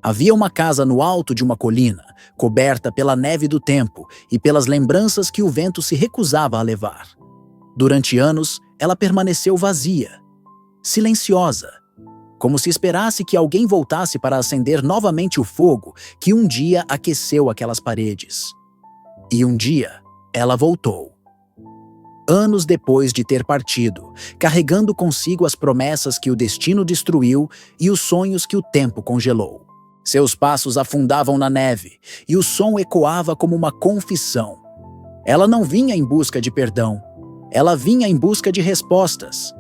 Havia uma casa no alto de uma colina, coberta pela neve do tempo e pelas lembranças que o vento se recusava a levar. Durante anos, ela permaneceu vazia, silenciosa, como se esperasse que alguém voltasse para acender novamente o fogo que um dia aqueceu aquelas paredes. E um dia, ela voltou. Anos depois de ter partido, carregando consigo as promessas que o destino destruiu e os sonhos que o tempo congelou. Seus passos afundavam na neve e o som ecoava como uma confissão. Ela não vinha em busca de perdão, ela vinha em busca de respostas.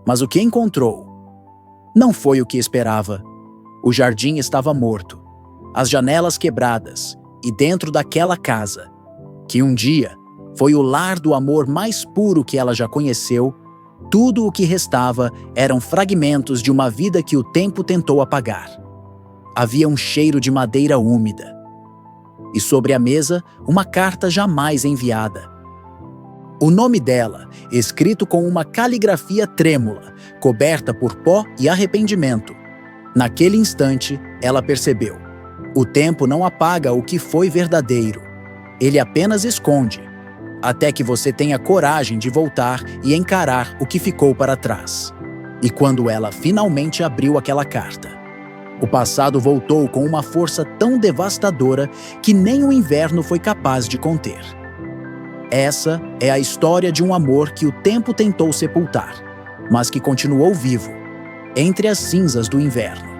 Mas o que encontrou não foi o que esperava. O jardim estava morto, as janelas quebradas e dentro daquela casa, que um dia foi o lar do amor mais puro que ela já conheceu, tudo o que restava eram fragmentos de uma vida que o tempo tentou apagar. Havia um cheiro de madeira úmida. E sobre a mesa, uma carta jamais enviada. O nome dela, escrito com uma caligrafia trêmula, coberta por pó e arrependimento. Naquele instante, ela percebeu. O tempo não apaga o que foi verdadeiro. Ele apenas esconde, até que você tenha coragem de voltar e encarar o que ficou para trás. E quando ela finalmente abriu aquela carta, o passado voltou com uma força tão devastadora que nem o inverno foi capaz de conter. Essa é a história de um amor que o tempo tentou sepultar, mas que continuou vivo, entre as cinzas do inverno.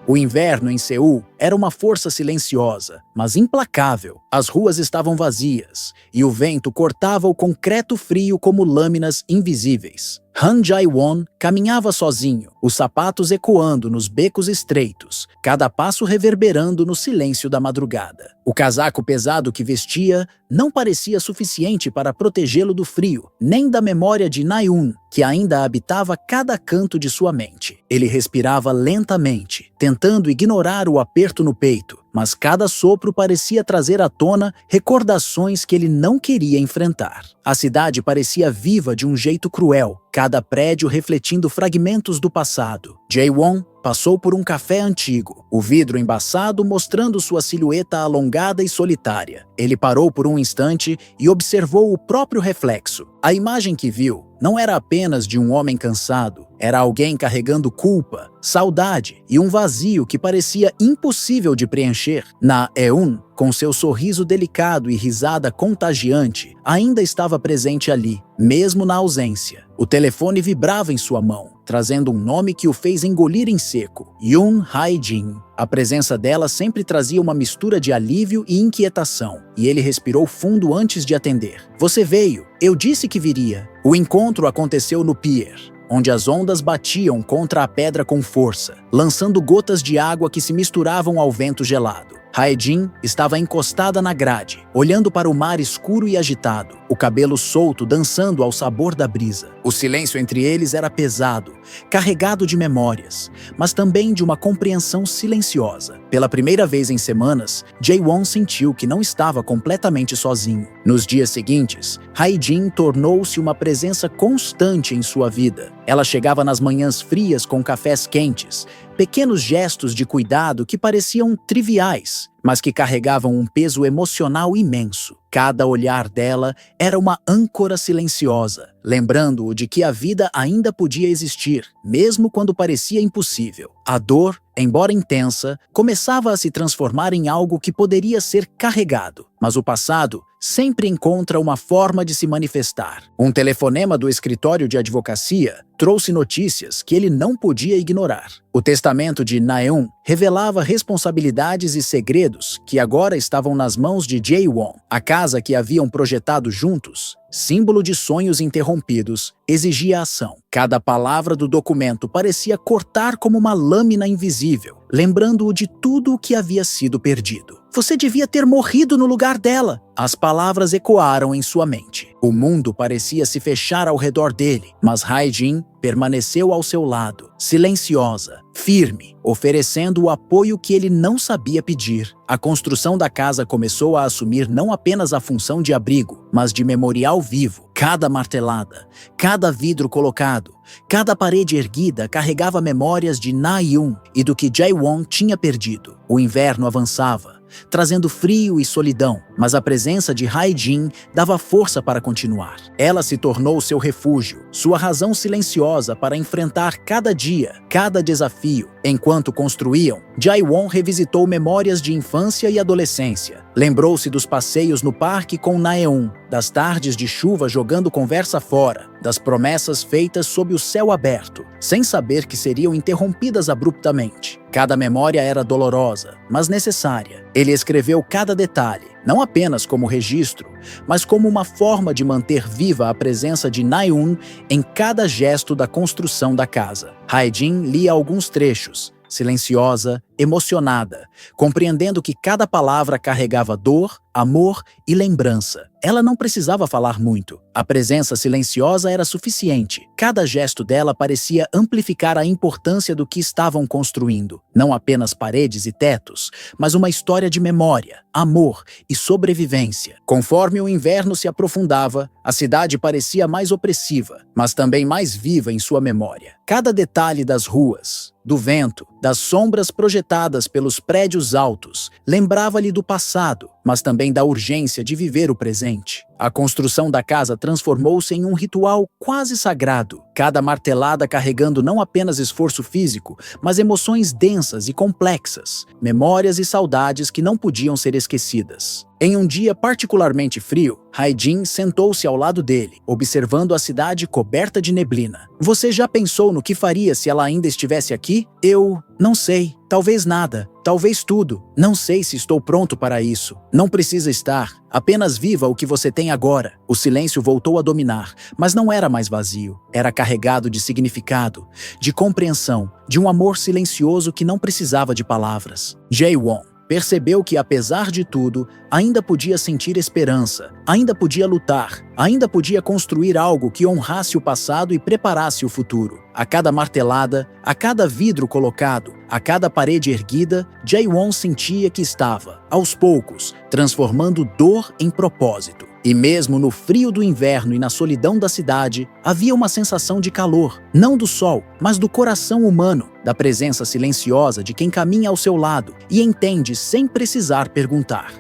O inverno em Seul era uma força silenciosa, mas implacável. As ruas estavam vazias, e o vento cortava o concreto frio como lâminas invisíveis. Han Jae-won caminhava sozinho, os sapatos ecoando nos becos estreitos, cada passo reverberando no silêncio da madrugada. O casaco pesado que vestia não parecia suficiente para protegê-lo do frio, nem da memória de Na-eun, que ainda habitava cada canto de sua mente. Ele respirava lentamente, tentando ignorar o aperto no peito, mas cada sopro parecia trazer à tona recordações que ele não queria enfrentar. A cidade parecia viva de um jeito cruel, cada prédio refletindo fragmentos do passado. Jae-won passou por um café antigo, o vidro embaçado mostrando sua silhueta alongada e solitária. Ele parou por um instante e observou o próprio reflexo. A imagem que viu não era apenas de um homem cansado, era alguém carregando culpa, saudade e um vazio que parecia impossível de preencher. Na-eun, com seu sorriso delicado e risada contagiante, ainda estava presente ali, mesmo na ausência. O telefone vibrava em sua mão, trazendo um nome que o fez engolir em seco: Yoon Hae-jin. A presença dela sempre trazia uma mistura de alívio e inquietação, e ele respirou fundo antes de atender. Você veio, eu disse que viria. O encontro aconteceu no pier, onde as ondas batiam contra a pedra com força, lançando gotas de água que se misturavam ao vento gelado. Hae-jin estava encostada na grade, olhando para o mar escuro e agitado, o cabelo solto dançando ao sabor da brisa. O silêncio entre eles era pesado, carregado de memórias, mas também de uma compreensão silenciosa. Pela primeira vez em semanas, Jae-won sentiu que não estava completamente sozinho. Nos dias seguintes, Hae-jin tornou-se uma presença constante em sua vida. Ela chegava nas manhãs frias com cafés quentes, pequenos gestos de cuidado que pareciam triviais, mas que carregavam um peso emocional imenso. Cada olhar dela era uma âncora silenciosa, lembrando-o de que a vida ainda podia existir, mesmo quando parecia impossível. A dor, embora intensa, começava a se transformar em algo que poderia ser carregado, mas o passado sempre encontra uma forma de se manifestar. Um telefonema do escritório de advocacia trouxe notícias que ele não podia ignorar. O testamento de Na-eun revelava responsabilidades e segredos que agora estavam nas mãos de Jae-won. A casa que haviam projetado juntos, símbolo de sonhos interrompidos, exigia ação. Cada palavra do documento parecia cortar como uma lâmina invisível, lembrando-o de tudo o que havia sido perdido. Você devia ter morrido no lugar dela. As palavras ecoaram em sua mente. O mundo parecia se fechar ao redor dele, mas Hae-jin permaneceu ao seu lado, silenciosa, firme, oferecendo o apoio que ele não sabia pedir. A construção da casa começou a assumir não apenas a função de abrigo, mas de memorial vivo. Cada martelada, cada vidro colocado, cada parede erguida carregava memórias de Na-eun e do que Jae-won tinha perdido. O inverno avançava, trazendo frio e solidão, mas a presença de Hae-jin dava força para continuar. Ela se tornou seu refúgio, sua razão silenciosa para enfrentar cada dia, cada desafio. Enquanto construíam, Jae-won revisitou memórias de infância e adolescência. Lembrou-se dos passeios no parque com Na-eun, das tardes de chuva jogando conversa fora, das promessas feitas sob o céu aberto, sem saber que seriam interrompidas abruptamente. Cada memória era dolorosa, mas necessária. Ele escreveu cada detalhe, não apenas como registro, mas como uma forma de manter viva a presença de Na-eun em cada gesto da construção da casa. Hae-jin lia alguns trechos, silenciosa, emocionada, compreendendo que cada palavra carregava dor, amor e lembrança. Ela não precisava falar muito. A presença silenciosa era suficiente. Cada gesto dela parecia amplificar a importância do que estavam construindo. Não apenas paredes e tetos, mas uma história de memória, amor e sobrevivência. Conforme o inverno se aprofundava, a cidade parecia mais opressiva, mas também mais viva em sua memória. Cada detalhe das ruas, do vento, das sombras projetadas pelos prédios altos, lembrava-lhe do passado, mas também da urgência de viver o presente. A construção da casa transformou-se em um ritual quase sagrado, cada martelada carregando não apenas esforço físico, mas emoções densas e complexas, memórias e saudades que não podiam ser esquecidas. Em um dia particularmente frio, Hae-jin sentou-se ao lado dele, observando a cidade coberta de neblina. Você já pensou no que faria se ela ainda estivesse aqui? Eu não sei. Talvez nada. Talvez tudo. Não sei se estou pronto para isso. Não precisa estar. Apenas viva o que você tem agora. O silêncio voltou a dominar, mas não era mais vazio. Era carregado de significado, de compreensão, de um amor silencioso que não precisava de palavras. Jae-won percebeu que, apesar de tudo, ainda podia sentir esperança, ainda podia lutar, ainda podia construir algo que honrasse o passado e preparasse o futuro. A cada martelada, a cada vidro colocado, a cada parede erguida, Jae-won sentia que estava, aos poucos, transformando dor em propósito. E mesmo no frio do inverno e na solidão da cidade, havia uma sensação de calor, não do sol, mas do coração humano, da presença silenciosa de quem caminha ao seu lado e entende sem precisar perguntar.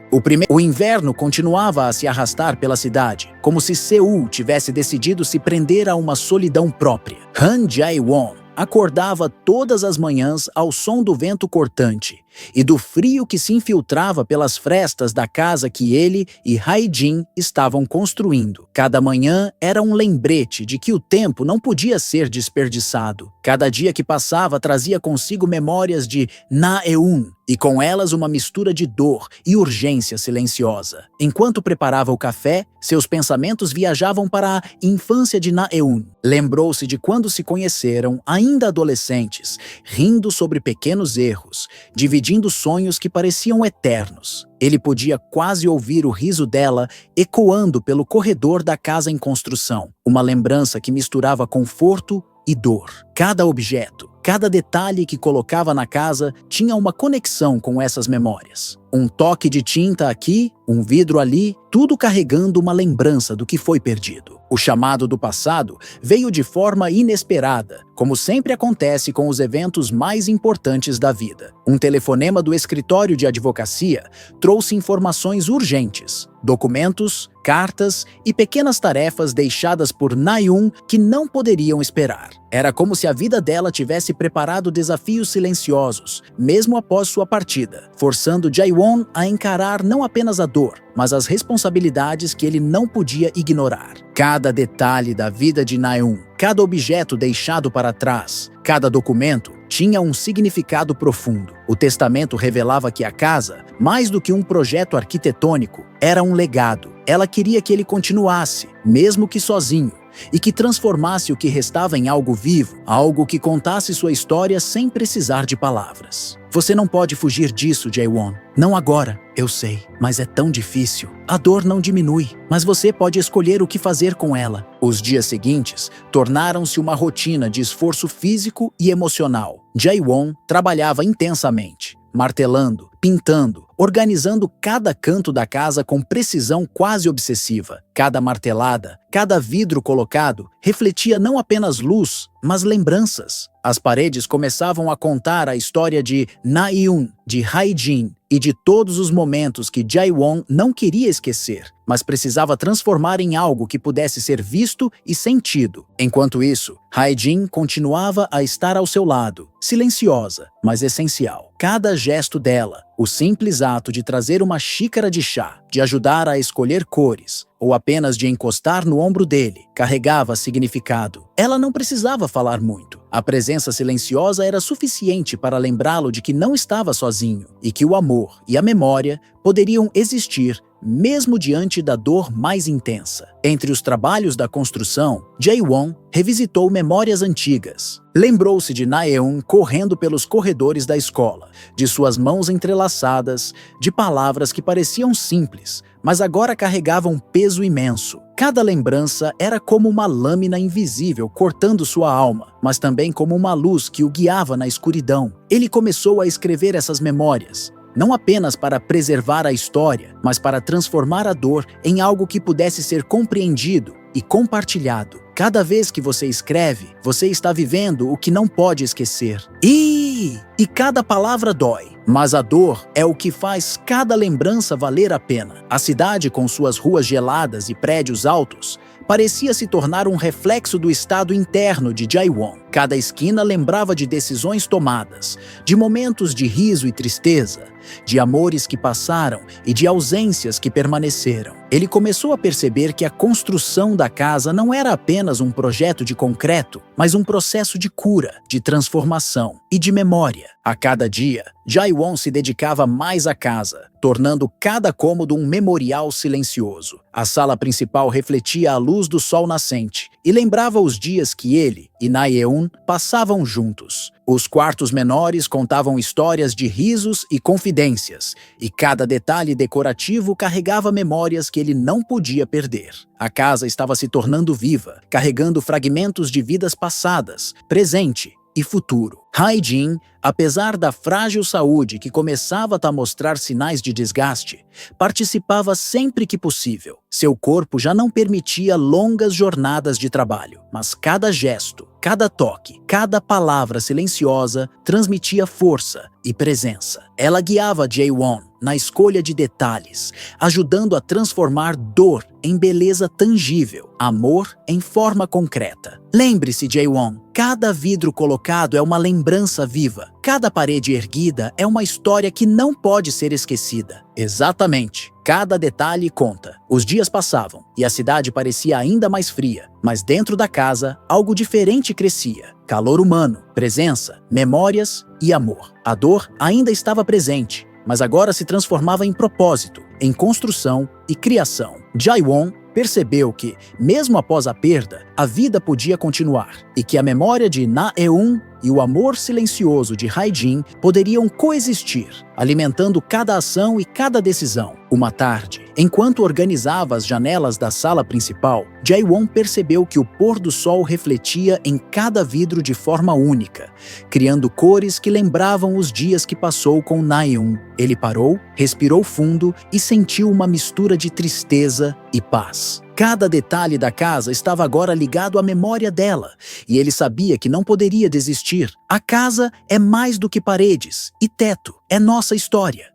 O inverno continuava a se arrastar pela cidade, como se Seul tivesse decidido se prender a uma solidão própria. Han Jae-won acordava todas as manhãs ao som do vento cortante e do frio que se infiltrava pelas frestas da casa que ele e Hae-jin estavam construindo. Cada manhã era um lembrete de que o tempo não podia ser desperdiçado. Cada dia que passava trazia consigo memórias de Na-eun, e com elas uma mistura de dor e urgência silenciosa. Enquanto preparava o café, seus pensamentos viajavam para a infância de Na-eun. Lembrou-se de quando se conheceram, ainda adolescentes, rindo sobre pequenos erros, dividindo sonhos que pareciam eternos. Ele podia quase ouvir o riso dela ecoando pelo corredor da casa em construção, uma lembrança que misturava conforto e dor. Cada objeto, cada detalhe que colocava na casa tinha uma conexão com essas memórias. Um toque de tinta aqui, um vidro ali, tudo carregando uma lembrança do que foi perdido. O chamado do passado veio de forma inesperada, como sempre acontece com os eventos mais importantes da vida. Um telefonema do escritório de advocacia trouxe informações urgentes, documentos, cartas e pequenas tarefas deixadas por Na-eun que não poderiam esperar. Era como se a vida dela tivesse preparado desafios silenciosos, mesmo após sua partida, forçando Jae-won a encarar não apenas a dor, mas as responsabilidades que ele não podia ignorar. Cada detalhe da vida de Na-eun, cada objeto deixado para trás, cada documento, tinha um significado profundo. O testamento revelava que a casa, mais do que um projeto arquitetônico, era um legado. Ela queria que ele continuasse, mesmo que sozinho, e que transformasse o que restava em algo vivo, algo que contasse sua história sem precisar de palavras. Você não pode fugir disso, Jae-won. Não agora, eu sei, mas é tão difícil. A dor não diminui, mas você pode escolher o que fazer com ela. Os dias seguintes tornaram-se uma rotina de esforço físico e emocional. Jae-won trabalhava intensamente, martelando, pintando, organizando cada canto da casa com precisão quase obsessiva. Cada martelada, cada vidro colocado, refletia não apenas luz, mas lembranças. As paredes começavam a contar a história de Na-eun, de Hae-jin e de todos os momentos que Jae-won não queria esquecer, mas precisava transformar em algo que pudesse ser visto e sentido. Enquanto isso, Hae-jin continuava a estar ao seu lado, silenciosa, mas essencial. Cada gesto dela, o simples ato de trazer uma xícara de chá, de ajudar a escolher cores, ou apenas de encostar no ombro dele, carregava significado. Ela não precisava falar muito. A presença silenciosa era suficiente para lembrá-lo de que não estava sozinho e que o amor e a memória poderiam existir mesmo diante da dor mais intensa. Entre os trabalhos da construção, Jae-won revisitou memórias antigas. Lembrou-se de Na-eun correndo pelos corredores da escola, de suas mãos entrelaçadas, de palavras que pareciam simples, mas agora carregavam um peso imenso. Cada lembrança era como uma lâmina invisível cortando sua alma, mas também como uma luz que o guiava na escuridão. Ele começou a escrever essas memórias, não apenas para preservar a história, mas para transformar a dor em algo que pudesse ser compreendido e compartilhado. Cada vez que você escreve, você está vivendo o que não pode esquecer. E cada palavra dói, mas a dor é o que faz cada lembrança valer a pena. A cidade, com suas ruas geladas e prédios altos, parecia se tornar um reflexo do estado interno de Jae-won. Cada esquina lembrava de decisões tomadas, de momentos de riso e tristeza, de amores que passaram e de ausências que permaneceram. Ele começou a perceber que a construção da casa não era apenas um projeto de concreto, mas um processo de cura, de transformação e de memória. A cada dia, Jae-won se dedicava mais à casa, tornando cada cômodo um memorial silencioso. A sala principal refletia a luz do sol nascente e lembrava os dias que ele e Na-eun passavam juntos. Os quartos menores contavam histórias de risos e confidências, e cada detalhe decorativo carregava memórias que ele não podia perder. A casa estava se tornando viva, carregando fragmentos de vidas passadas, presente e futuro. Hae-jin, apesar da frágil saúde que começava a mostrar sinais de desgaste, participava sempre que possível. Seu corpo já não permitia longas jornadas de trabalho, mas cada gesto, cada toque, cada palavra silenciosa transmitia força e presença. Ela guiava Jae-won na escolha de detalhes, ajudando a transformar dor em beleza tangível, amor em forma concreta. Lembre-se, Jae-won, cada vidro colocado é uma lembrança viva. Cada parede erguida é uma história que não pode ser esquecida. Exatamente. Cada detalhe conta. Os dias passavam e a cidade parecia ainda mais fria, mas dentro da casa, algo diferente crescia. Calor humano, presença, memórias e amor. A dor ainda estava presente, mas agora se transformava em propósito, em construção e criação. Jae-won percebeu que, mesmo após a perda, a vida podia continuar e que a memória de Na-eun e o amor silencioso de Hae-jin poderiam coexistir, alimentando cada ação e cada decisão. Uma tarde, enquanto organizava as janelas da sala principal, Jae-won percebeu que o pôr do sol refletia em cada vidro de forma única, criando cores que lembravam os dias que passou com Na-eun. Ele parou, respirou fundo e sentiu uma mistura de tristeza e paz. Cada detalhe da casa estava agora ligado à memória dela, e ele sabia que não poderia desistir. A casa é mais do que paredes e teto, é nossa história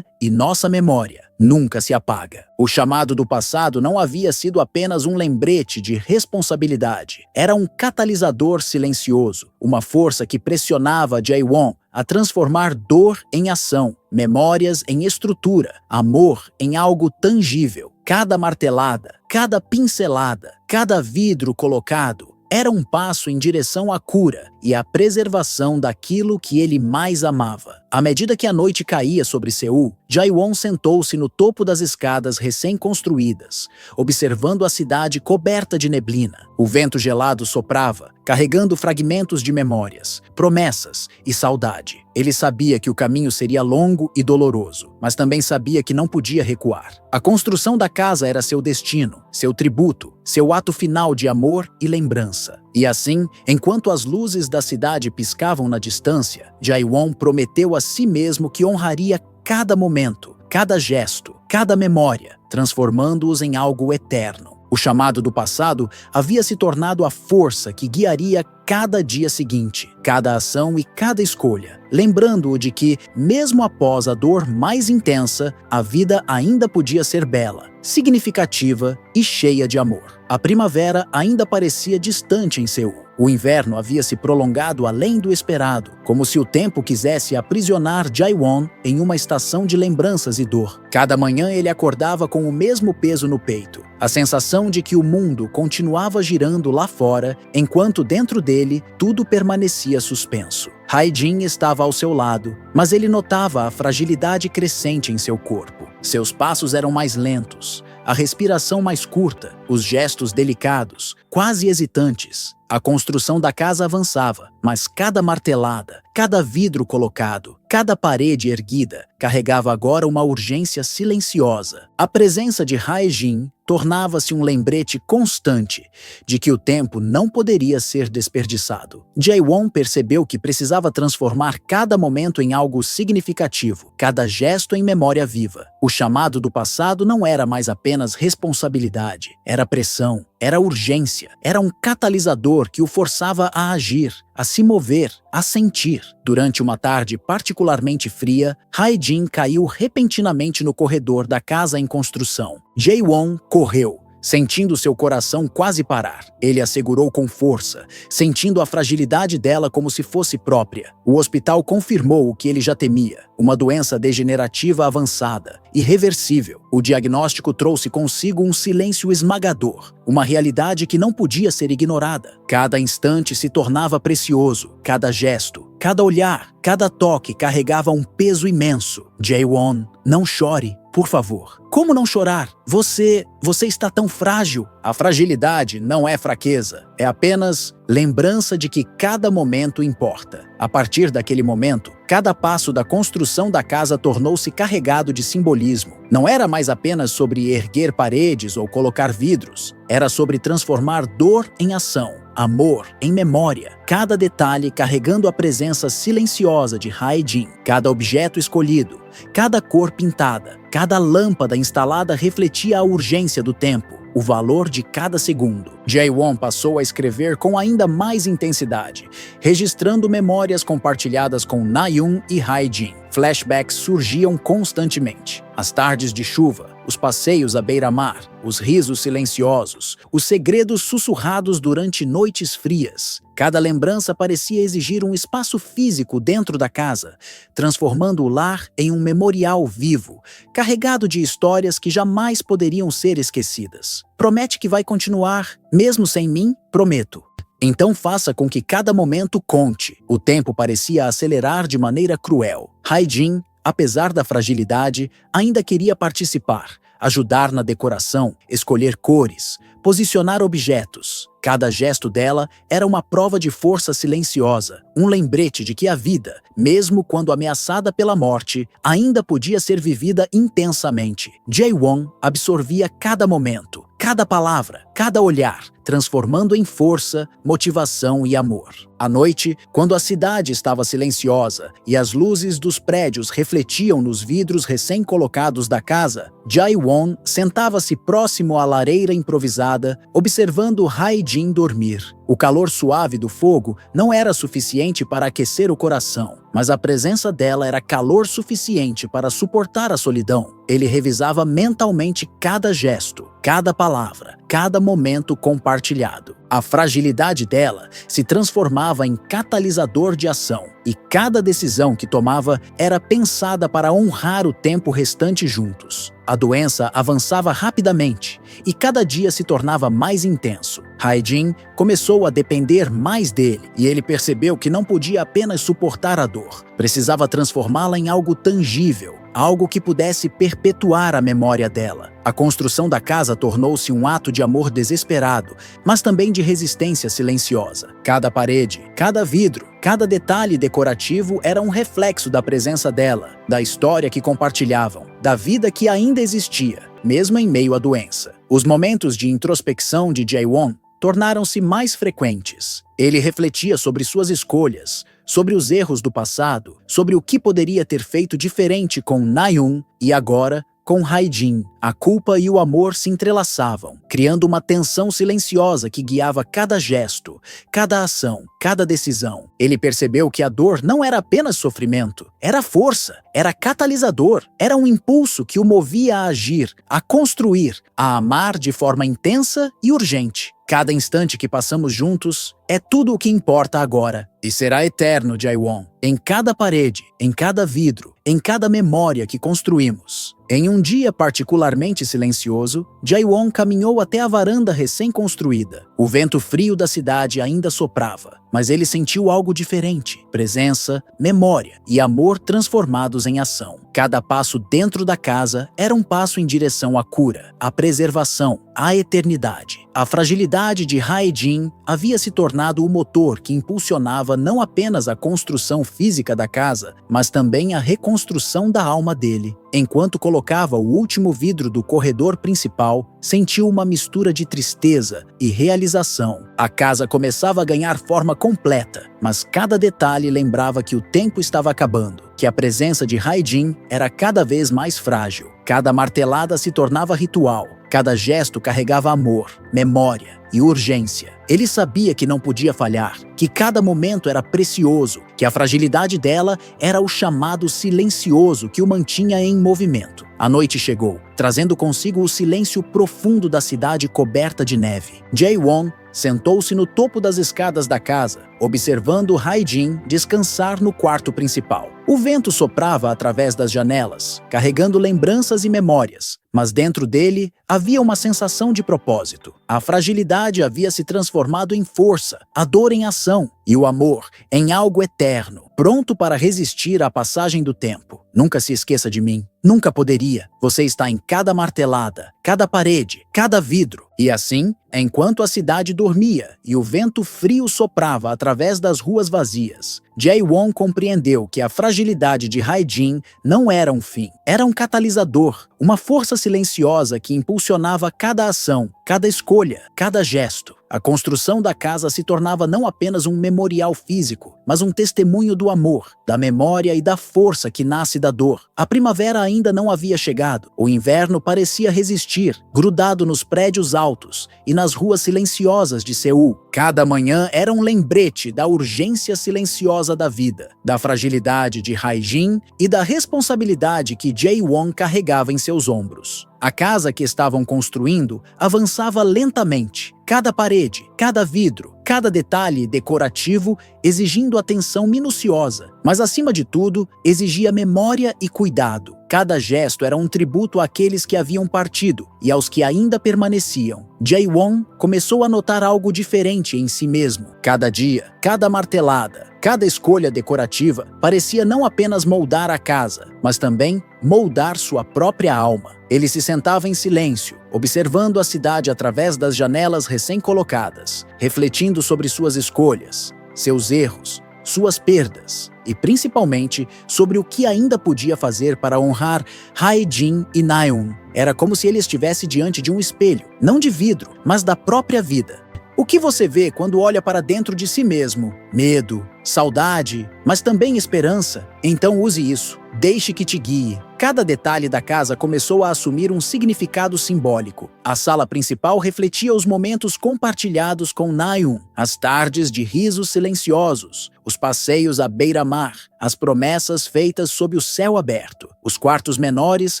e nossa memória. Nunca se apaga. O chamado do passado não havia sido apenas um lembrete de responsabilidade. Era um catalisador silencioso, uma força que pressionava Jae-won a transformar dor em ação, memórias em estrutura, amor em algo tangível. Cada martelada, cada pincelada, cada vidro colocado era um passo em direção à cura e a preservação daquilo que ele mais amava. À medida que a noite caía sobre Seul, Jae-won sentou-se no topo das escadas recém-construídas, observando a cidade coberta de neblina. O vento gelado soprava, carregando fragmentos de memórias, promessas e saudade. Ele sabia que o caminho seria longo e doloroso, mas também sabia que não podia recuar. A construção da casa era seu destino, seu tributo, seu ato final de amor e lembrança. E assim, enquanto as luzes da cidade piscavam na distância, Jae-won prometeu a si mesmo que honraria cada momento, cada gesto, cada memória, transformando-os em algo eterno. O chamado do passado havia se tornado a força que guiaria cada dia seguinte, cada ação e cada escolha, lembrando-o de que, mesmo após a dor mais intensa, a vida ainda podia ser bela, significativa e cheia de amor. A primavera ainda parecia distante em Seul. O inverno havia se prolongado além do esperado, como se o tempo quisesse aprisionar Jae-won em uma estação de lembranças e dor. Cada manhã ele acordava com o mesmo peso no peito, a sensação de que o mundo continuava girando lá fora, enquanto dentro dele tudo permanecia suspenso. Hae-jin estava ao seu lado, mas ele notava a fragilidade crescente em seu corpo. Seus passos eram mais lentos, a respiração mais curta, os gestos delicados, quase hesitantes. A construção da casa avançava, mas cada martelada, cada vidro colocado, cada parede erguida, carregava agora uma urgência silenciosa. A presença de Hae-jin tornava-se um lembrete constante de que o tempo não poderia ser desperdiçado. Jae-won percebeu que precisava transformar cada momento em algo significativo, cada gesto em memória viva. O chamado do passado não era mais apenas responsabilidade, era pressão, era urgência, era um catalisador que o forçava a agir, a se mover, a sentir. Durante uma tarde particularmente fria, Hae-jin caiu repentinamente no corredor da casa em construção. Jae-won correu, sentindo seu coração quase parar. Ele a segurou com força, sentindo a fragilidade dela como se fosse própria. O hospital confirmou o que ele já temia: uma doença degenerativa avançada, irreversível. O diagnóstico trouxe consigo um silêncio esmagador, uma realidade que não podia ser ignorada. Cada instante se tornava precioso, cada gesto, cada olhar, cada toque carregava um peso imenso. Jae-won, não chore, por favor. Como não chorar? Você está tão frágil. A fragilidade não é fraqueza, é apenas lembrança de que cada momento importa. A partir daquele momento, cada passo da construção da casa tornou-se carregado de simbolismo. Não era mais apenas sobre erguer paredes ou colocar vidros. Era sobre transformar dor em ação, amor em memória. Cada detalhe carregando a presença silenciosa de Hae-jin. Cada objeto escolhido, cada cor pintada, cada lâmpada instalada refletia a urgência do tempo, o valor de cada segundo. Jae-won passou a escrever com ainda mais intensidade, registrando memórias compartilhadas com Na-yoon e Hae-jin. Flashbacks surgiam constantemente. As tardes de chuva, os passeios à beira-mar, os risos silenciosos, os segredos sussurrados durante noites frias. Cada lembrança parecia exigir um espaço físico dentro da casa, transformando o lar em um memorial vivo, carregado de histórias que jamais poderiam ser esquecidas. Promete que vai continuar, mesmo sem mim? Prometo. Então faça com que cada momento conte. O tempo parecia acelerar de maneira cruel. Hae-jin, apesar da fragilidade, ainda queria participar, ajudar na decoração, escolher cores, posicionar objetos. Cada gesto dela era uma prova de força silenciosa, um lembrete de que a vida, mesmo quando ameaçada pela morte, ainda podia ser vivida intensamente. Jae-won absorvia cada momento, cada palavra, cada olhar, transformando em força, motivação e amor. À noite, quando a cidade estava silenciosa e as luzes dos prédios refletiam nos vidros recém-colocados da casa, Jae-won sentava-se próximo à lareira improvisada, observando Hae-jin dormir. O calor suave do fogo não era suficiente para aquecer o coração, mas a presença dela era calor suficiente para suportar a solidão. Ele revisava mentalmente cada gesto, cada palavra, cada momento compartilhado. A fragilidade dela se transformava em catalisador de ação, e cada decisão que tomava era pensada para honrar o tempo restante juntos. A doença avançava rapidamente, e cada dia se tornava mais intenso. Hae-jin começou a depender mais dele e ele percebeu que não podia apenas suportar a dor. Precisava transformá-la em algo tangível, algo que pudesse perpetuar a memória dela. A construção da casa tornou-se um ato de amor desesperado, mas também de resistência silenciosa. Cada parede, cada vidro, cada detalhe decorativo era um reflexo da presença dela, da história que compartilhavam, da vida que ainda existia, mesmo em meio à doença. Os momentos de introspecção de Jae-won tornaram-se mais frequentes. Ele refletia sobre suas escolhas, sobre os erros do passado, sobre o que poderia ter feito diferente com Na-eun e agora com Hae-jin. A culpa e o amor se entrelaçavam, criando uma tensão silenciosa que guiava cada gesto, cada ação, cada decisão. Ele percebeu que a dor não era apenas sofrimento, era força, era catalisador, era um impulso que o movia a agir, a construir, a amar de forma intensa e urgente. Cada instante que passamos juntos é tudo o que importa agora e será eterno, Jae-won. Em cada parede, em cada vidro, em cada memória que construímos. Em um dia particularmente silencioso, Jae-won caminhou até a varanda recém-construída. O vento frio da cidade ainda soprava, mas ele sentiu algo diferente: presença, memória e amor transformados em ação. Cada passo dentro da casa era um passo em direção à cura, à preservação, à eternidade. A fragilidade de Hae-jin havia se tornado o motor que impulsionava não apenas a construção física da casa, mas também a reconstrução da alma dele. Enquanto colocava o último vidro do corredor principal, sentiu uma mistura de tristeza e realização. A casa começava a ganhar forma completa, mas cada detalhe lembrava que o tempo estava acabando, que a presença de Hae-jin era cada vez mais frágil. Cada martelada se tornava ritual, cada gesto carregava amor, memória e urgência. Ele sabia que não podia falhar, que cada momento era precioso, que a fragilidade dela era o chamado silencioso que o mantinha em movimento. A noite chegou, trazendo consigo o silêncio profundo da cidade coberta de neve. Jae-won sentou-se no topo das escadas da casa, observando Hae-jin descansar no quarto principal. O vento soprava através das janelas, carregando lembranças e memórias, mas dentro dele havia uma sensação de propósito. A fragilidade havia se transformado em força, a dor em ação e o amor em algo eterno, pronto para resistir à passagem do tempo. Nunca se esqueça de mim. Nunca poderia. Você está em cada martelada, cada parede, cada vidro. E assim, enquanto a cidade dormia e o vento frio soprava através das ruas vazias, Jae-won compreendeu que a fragilidade de Hae-jin não era um fim, era um catalisador, uma força silenciosa que impulsionava cada ação, cada escolha, cada gesto. A construção da casa se tornava não apenas um memorial físico, mas um testemunho do amor, da memória e da força que nasce da dor. A primavera ainda não havia chegado. O inverno parecia resistir, grudado nos prédios altos e nas ruas silenciosas de Seul. Cada manhã era um lembrete da urgência silenciosa da vida, da fragilidade de Hae-jin e da responsabilidade que Jae-won carregava em seus ombros. A casa que estavam construindo avançava lentamente, cada parede, cada vidro, cada detalhe decorativo exigindo atenção minuciosa, mas acima de tudo, exigia memória e cuidado. Cada gesto era um tributo àqueles que haviam partido e aos que ainda permaneciam. Jae-won começou a notar algo diferente em si mesmo. Cada dia, cada martelada, cada escolha decorativa parecia não apenas moldar a casa, mas também moldar sua própria alma. Ele se sentava em silêncio, observando a cidade através das janelas recém-colocadas, refletindo sobre suas escolhas, seus erros, suas perdas e, principalmente, sobre o que ainda podia fazer para honrar Hae-jin e Na-eun. Era como se ele estivesse diante de um espelho, não de vidro, mas da própria vida. O que você vê quando olha para dentro de si mesmo? Medo, saudade, mas também esperança? Então use isso. Deixe que te guie. Cada detalhe da casa começou a assumir um significado simbólico. A sala principal refletia os momentos compartilhados com Na-eun, as tardes de risos silenciosos, os passeios à beira-mar, as promessas feitas sob o céu aberto. Os quartos menores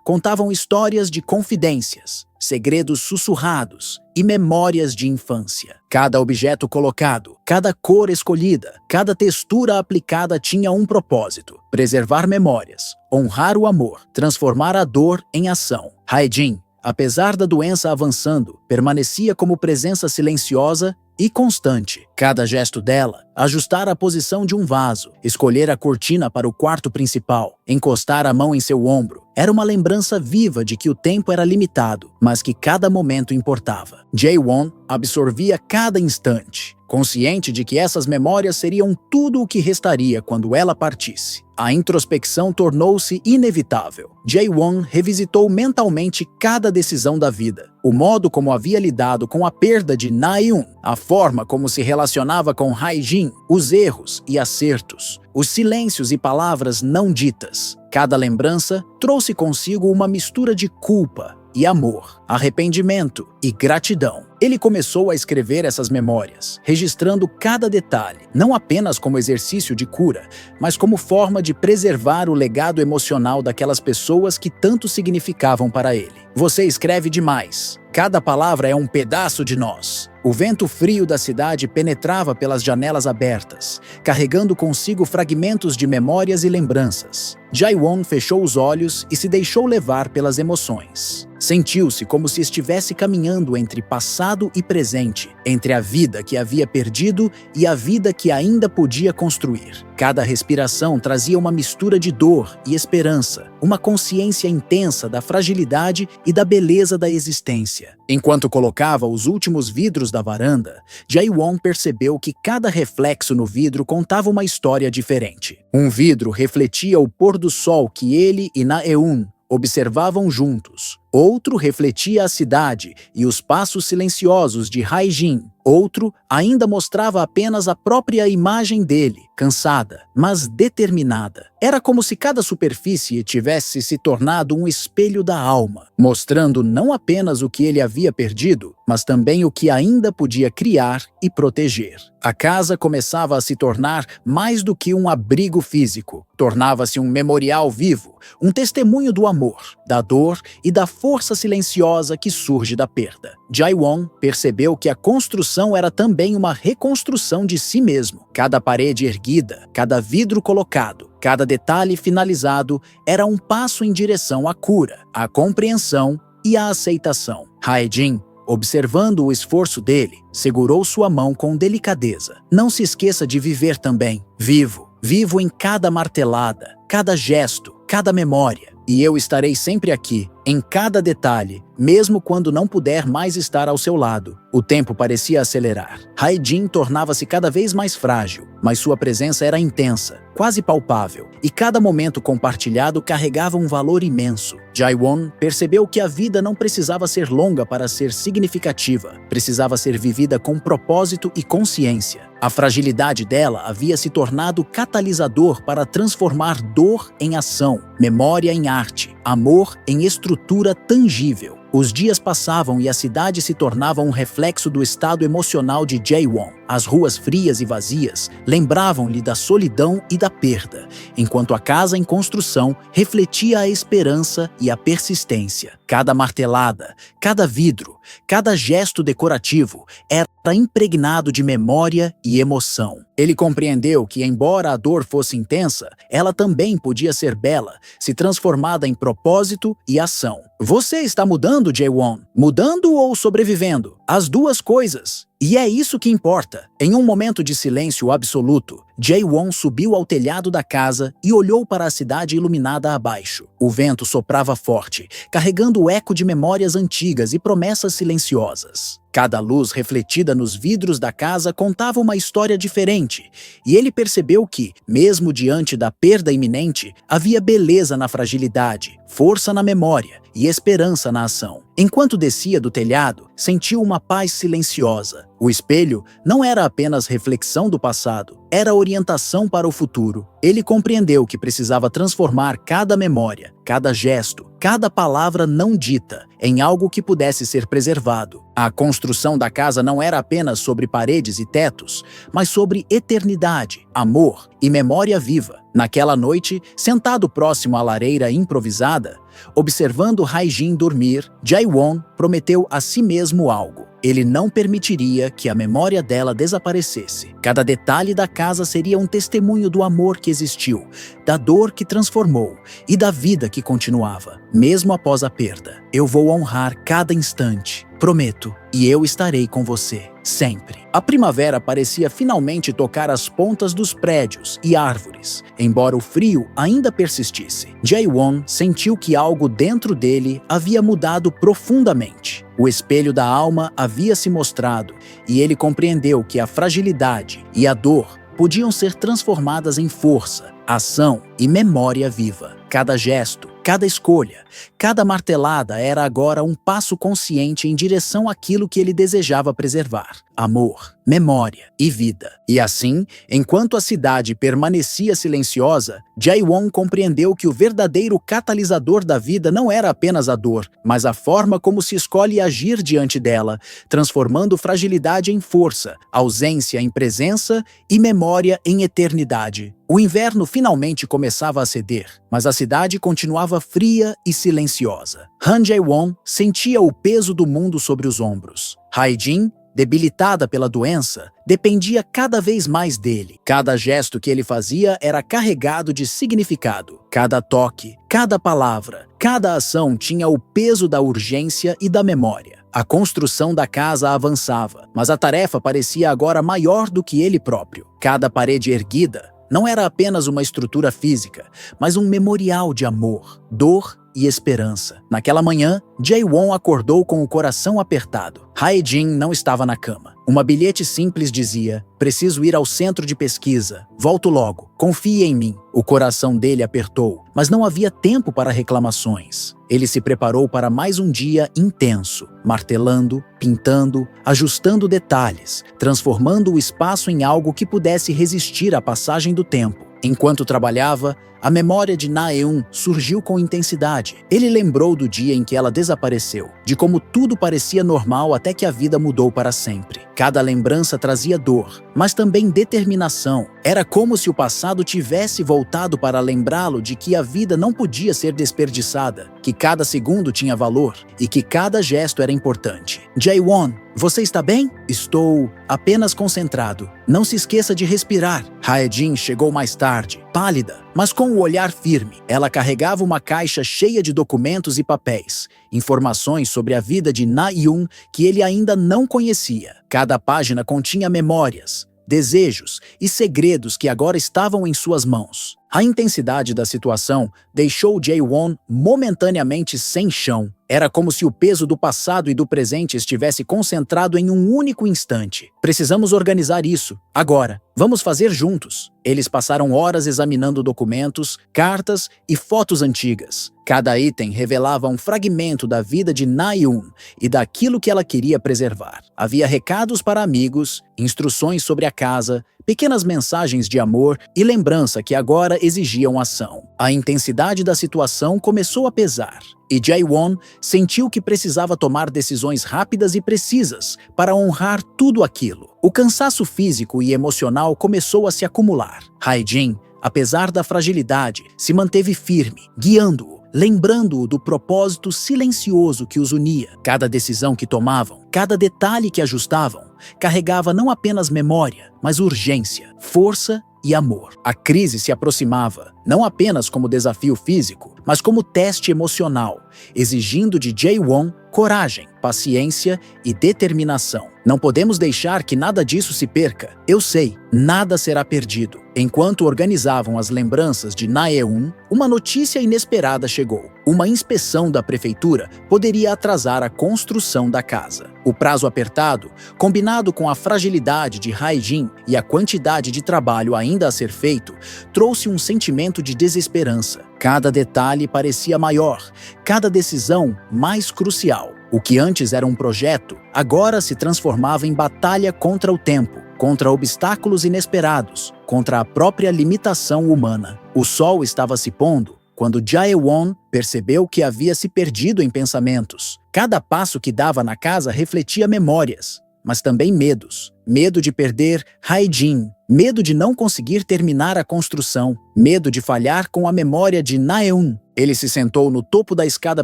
contavam histórias de confidências, segredos sussurrados e memórias de infância. Cada objeto colocado, cada cor escolhida, cada textura aplicada tinha um propósito: preservar memórias, honrar o amor, transformar a dor em ação. Hae-jin, apesar da doença avançando, permanecia como presença silenciosa e constante. Cada gesto dela, ajustar a posição de um vaso, escolher a cortina para o quarto principal, encostar a mão em seu ombro, era uma lembrança viva de que o tempo era limitado, mas que cada momento importava. Jae-won absorvia cada instante, consciente de que essas memórias seriam tudo o que restaria quando ela partisse. A introspecção tornou-se inevitável. Jae-won revisitou mentalmente cada decisão da vida, o modo como havia lidado com a perda de Na-eun, a forma como se relacionava com Hae-jin, os erros e acertos, os silêncios e palavras não ditas. Cada lembrança trouxe consigo uma mistura de culpa e amor, arrependimento e gratidão. Ele começou a escrever essas memórias, registrando cada detalhe, não apenas como exercício de cura, mas como forma de preservar o legado emocional daquelas pessoas que tanto significavam para ele. Você escreve demais. Cada palavra é um pedaço de nós. O vento frio da cidade penetrava pelas janelas abertas, carregando consigo fragmentos de memórias e lembranças. Jae-won fechou os olhos e se deixou levar pelas emoções. Sentiu-se como se estivesse caminhando entre passado e presente, entre a vida que havia perdido e a vida que ainda podia construir. Cada respiração trazia uma mistura de dor e esperança, uma consciência intensa da fragilidade e da beleza da existência. Enquanto colocava os últimos vidros da varanda, Jae-won percebeu que cada reflexo no vidro contava uma história diferente. Um vidro refletia o pôr do sol que ele e Na-eun observavam juntos. Outro refletia a cidade e os passos silenciosos de Hae-jin. Outro ainda mostrava apenas a própria imagem dele, cansada, mas determinada. Era como se cada superfície tivesse se tornado um espelho da alma, mostrando não apenas o que ele havia perdido, mas também o que ainda podia criar e proteger. A casa começava a se tornar mais do que um abrigo físico. Tornava-se um memorial vivo, um testemunho do amor, da dor e da força silenciosa que surge da perda. Jae-won percebeu que a construção era também uma reconstrução de si mesmo. Cada parede erguida, cada vidro colocado, cada detalhe finalizado era um passo em direção à cura, à compreensão e à aceitação. Hae-jin, observando o esforço dele, segurou sua mão com delicadeza. Não se esqueça de viver também. Vivo em cada martelada, cada gesto, cada memória. E eu estarei sempre aqui, em cada detalhe, mesmo quando não puder mais estar ao seu lado. O tempo parecia acelerar. Hae-jin tornava-se cada vez mais frágil, mas sua presença era intensa, quase palpável, e cada momento compartilhado carregava um valor imenso. Jae-won percebeu que a vida não precisava ser longa para ser significativa, precisava ser vivida com propósito e consciência. A fragilidade dela havia se tornado catalisador para transformar dor em ação, memória em arte, amor em estrutura tangível. Os dias passavam e a cidade se tornava um reflexo do estado emocional de Jae-won. As ruas frias e vazias lembravam-lhe da solidão e da perda, enquanto a casa em construção refletia a esperança e a persistência. Cada martelada, cada vidro, cada gesto decorativo era impregnado de memória e emoção. Ele compreendeu que, embora a dor fosse intensa, ela também podia ser bela, se transformada em propósito e ação. Você está mudando, Jae-won? Mudando ou sobrevivendo? As duas coisas. E é isso que importa. Em um momento de silêncio absoluto, Jae-won subiu ao telhado da casa e olhou para a cidade iluminada abaixo. O vento soprava forte, carregando o eco de memórias antigas e promessas silenciosas. Cada luz refletida nos vidros da casa contava uma história diferente, e ele percebeu que, mesmo diante da perda iminente, havia beleza na fragilidade, força na memória e esperança na ação. Enquanto descia do telhado, sentiu uma paz silenciosa. O espelho não era apenas reflexão do passado, era orientação para o futuro. Ele compreendeu que precisava transformar cada memória, cada gesto, cada palavra não dita em algo que pudesse ser preservado. A construção da casa não era apenas sobre paredes e tetos, mas sobre eternidade, amor e memória viva. Naquela noite, sentado próximo à lareira improvisada, observando Hae-jin dormir, Jae-won prometeu a si mesmo algo. Ele não permitiria que a memória dela desaparecesse. Cada detalhe da casa seria um testemunho do amor que existiu, da dor que transformou e da vida que continuava, mesmo após a perda. Eu vou honrar cada instante, prometo, e eu estarei com você, sempre. A primavera parecia finalmente tocar as pontas dos prédios e árvores, embora o frio ainda persistisse. Jae-won sentiu que algo dentro dele havia mudado profundamente. O espelho da alma havia se mostrado e ele compreendeu que a fragilidade e a dor podiam ser transformadas em força, ação e memória viva. Cada gesto, cada escolha, cada martelada era agora um passo consciente em direção àquilo que ele desejava preservar: amor, memória e vida. E assim, enquanto a cidade permanecia silenciosa, Jae-won compreendeu que o verdadeiro catalisador da vida não era apenas a dor, mas a forma como se escolhe agir diante dela, transformando fragilidade em força, ausência em presença e memória em eternidade. O inverno finalmente começava a ceder, mas a cidade continuava fria e silenciosa. Han Jae-won sentia o peso do mundo sobre os ombros. Hae-jin, debilitada pela doença, dependia cada vez mais dele. Cada gesto que ele fazia era carregado de significado. Cada toque, cada palavra, cada ação tinha o peso da urgência e da memória. A construção da casa avançava, mas a tarefa parecia agora maior do que ele próprio. Cada parede erguida não era apenas uma estrutura física, mas um memorial de amor, dor e esperança. Naquela manhã, Jae-won acordou com o coração apertado. Hae-jin não estava na cama. Um bilhete simples dizia: "Preciso ir ao centro de pesquisa. Volto logo. Confie em mim." O coração dele apertou, mas não havia tempo para reclamações. Ele se preparou para mais um dia intenso, martelando, pintando, ajustando detalhes, transformando o espaço em algo que pudesse resistir à passagem do tempo. Enquanto trabalhava, a memória de Na-eun surgiu com intensidade. Ele lembrou do dia em que ela desapareceu, de como tudo parecia normal até que a vida mudou para sempre. Cada lembrança trazia dor, mas também determinação. Era como se o passado tivesse voltado para lembrá-lo de que a vida não podia ser desperdiçada, que cada segundo tinha valor e que cada gesto era importante. Jae-won, você está bem? Estou apenas concentrado. Não se esqueça de respirar. Hae-jin chegou mais tarde, pálida, mas com o olhar firme. Ela carregava uma caixa cheia de documentos e papéis, informações sobre a vida de Na-eun que ele ainda não conhecia. Cada página continha memórias, desejos e segredos que agora estavam em suas mãos. A intensidade da situação deixou Jae-won momentaneamente sem chão. Era como se o peso do passado e do presente estivesse concentrado em um único instante. Precisamos organizar isso, agora. Vamos fazer juntos. Eles passaram horas examinando documentos, cartas e fotos antigas. Cada item revelava um fragmento da vida de Na-eun e daquilo que ela queria preservar. Havia recados para amigos, instruções sobre a casa, pequenas mensagens de amor e lembrança que agora exigiam ação. A intensidade da situação começou a pesar, e Jae-won sentiu que precisava tomar decisões rápidas e precisas para honrar tudo aquilo. O cansaço físico e emocional começou a se acumular. Hae-jin, apesar da fragilidade, se manteve firme, guiando-o, lembrando-o do propósito silencioso que os unia. Cada decisão que tomavam, cada detalhe que ajustavam, carregava não apenas memória, mas urgência, força e amor. A crise se aproximava, não apenas como desafio físico, mas como teste emocional, exigindo de Jae-won coragem, paciência e determinação. Não podemos deixar que nada disso se perca. Eu sei, nada será perdido. Enquanto organizavam as lembranças de Na-eun, uma notícia inesperada chegou. Uma inspeção da prefeitura poderia atrasar a construção da casa. O prazo apertado, combinado com a fragilidade de Hae-jin e a quantidade de trabalho ainda a ser feito, trouxe um sentimento de desesperança. Cada detalhe parecia maior, cada decisão mais crucial. O que antes era um projeto, agora se transformava em batalha contra o tempo, contra obstáculos inesperados, contra a própria limitação humana. O sol estava se pondo quando Jae-won percebeu que havia se perdido em pensamentos. Cada passo que dava na casa refletia memórias, mas também medos. Medo de perder Hae-jin, medo de não conseguir terminar a construção, medo de falhar com a memória de Na-eun. Ele se sentou no topo da escada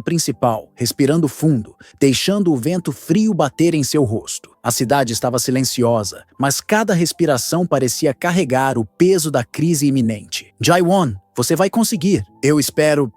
principal, respirando fundo, deixando o vento frio bater em seu rosto. A cidade estava silenciosa, mas cada respiração parecia carregar o peso da crise iminente. Jae-won, você vai conseguir. Eu espero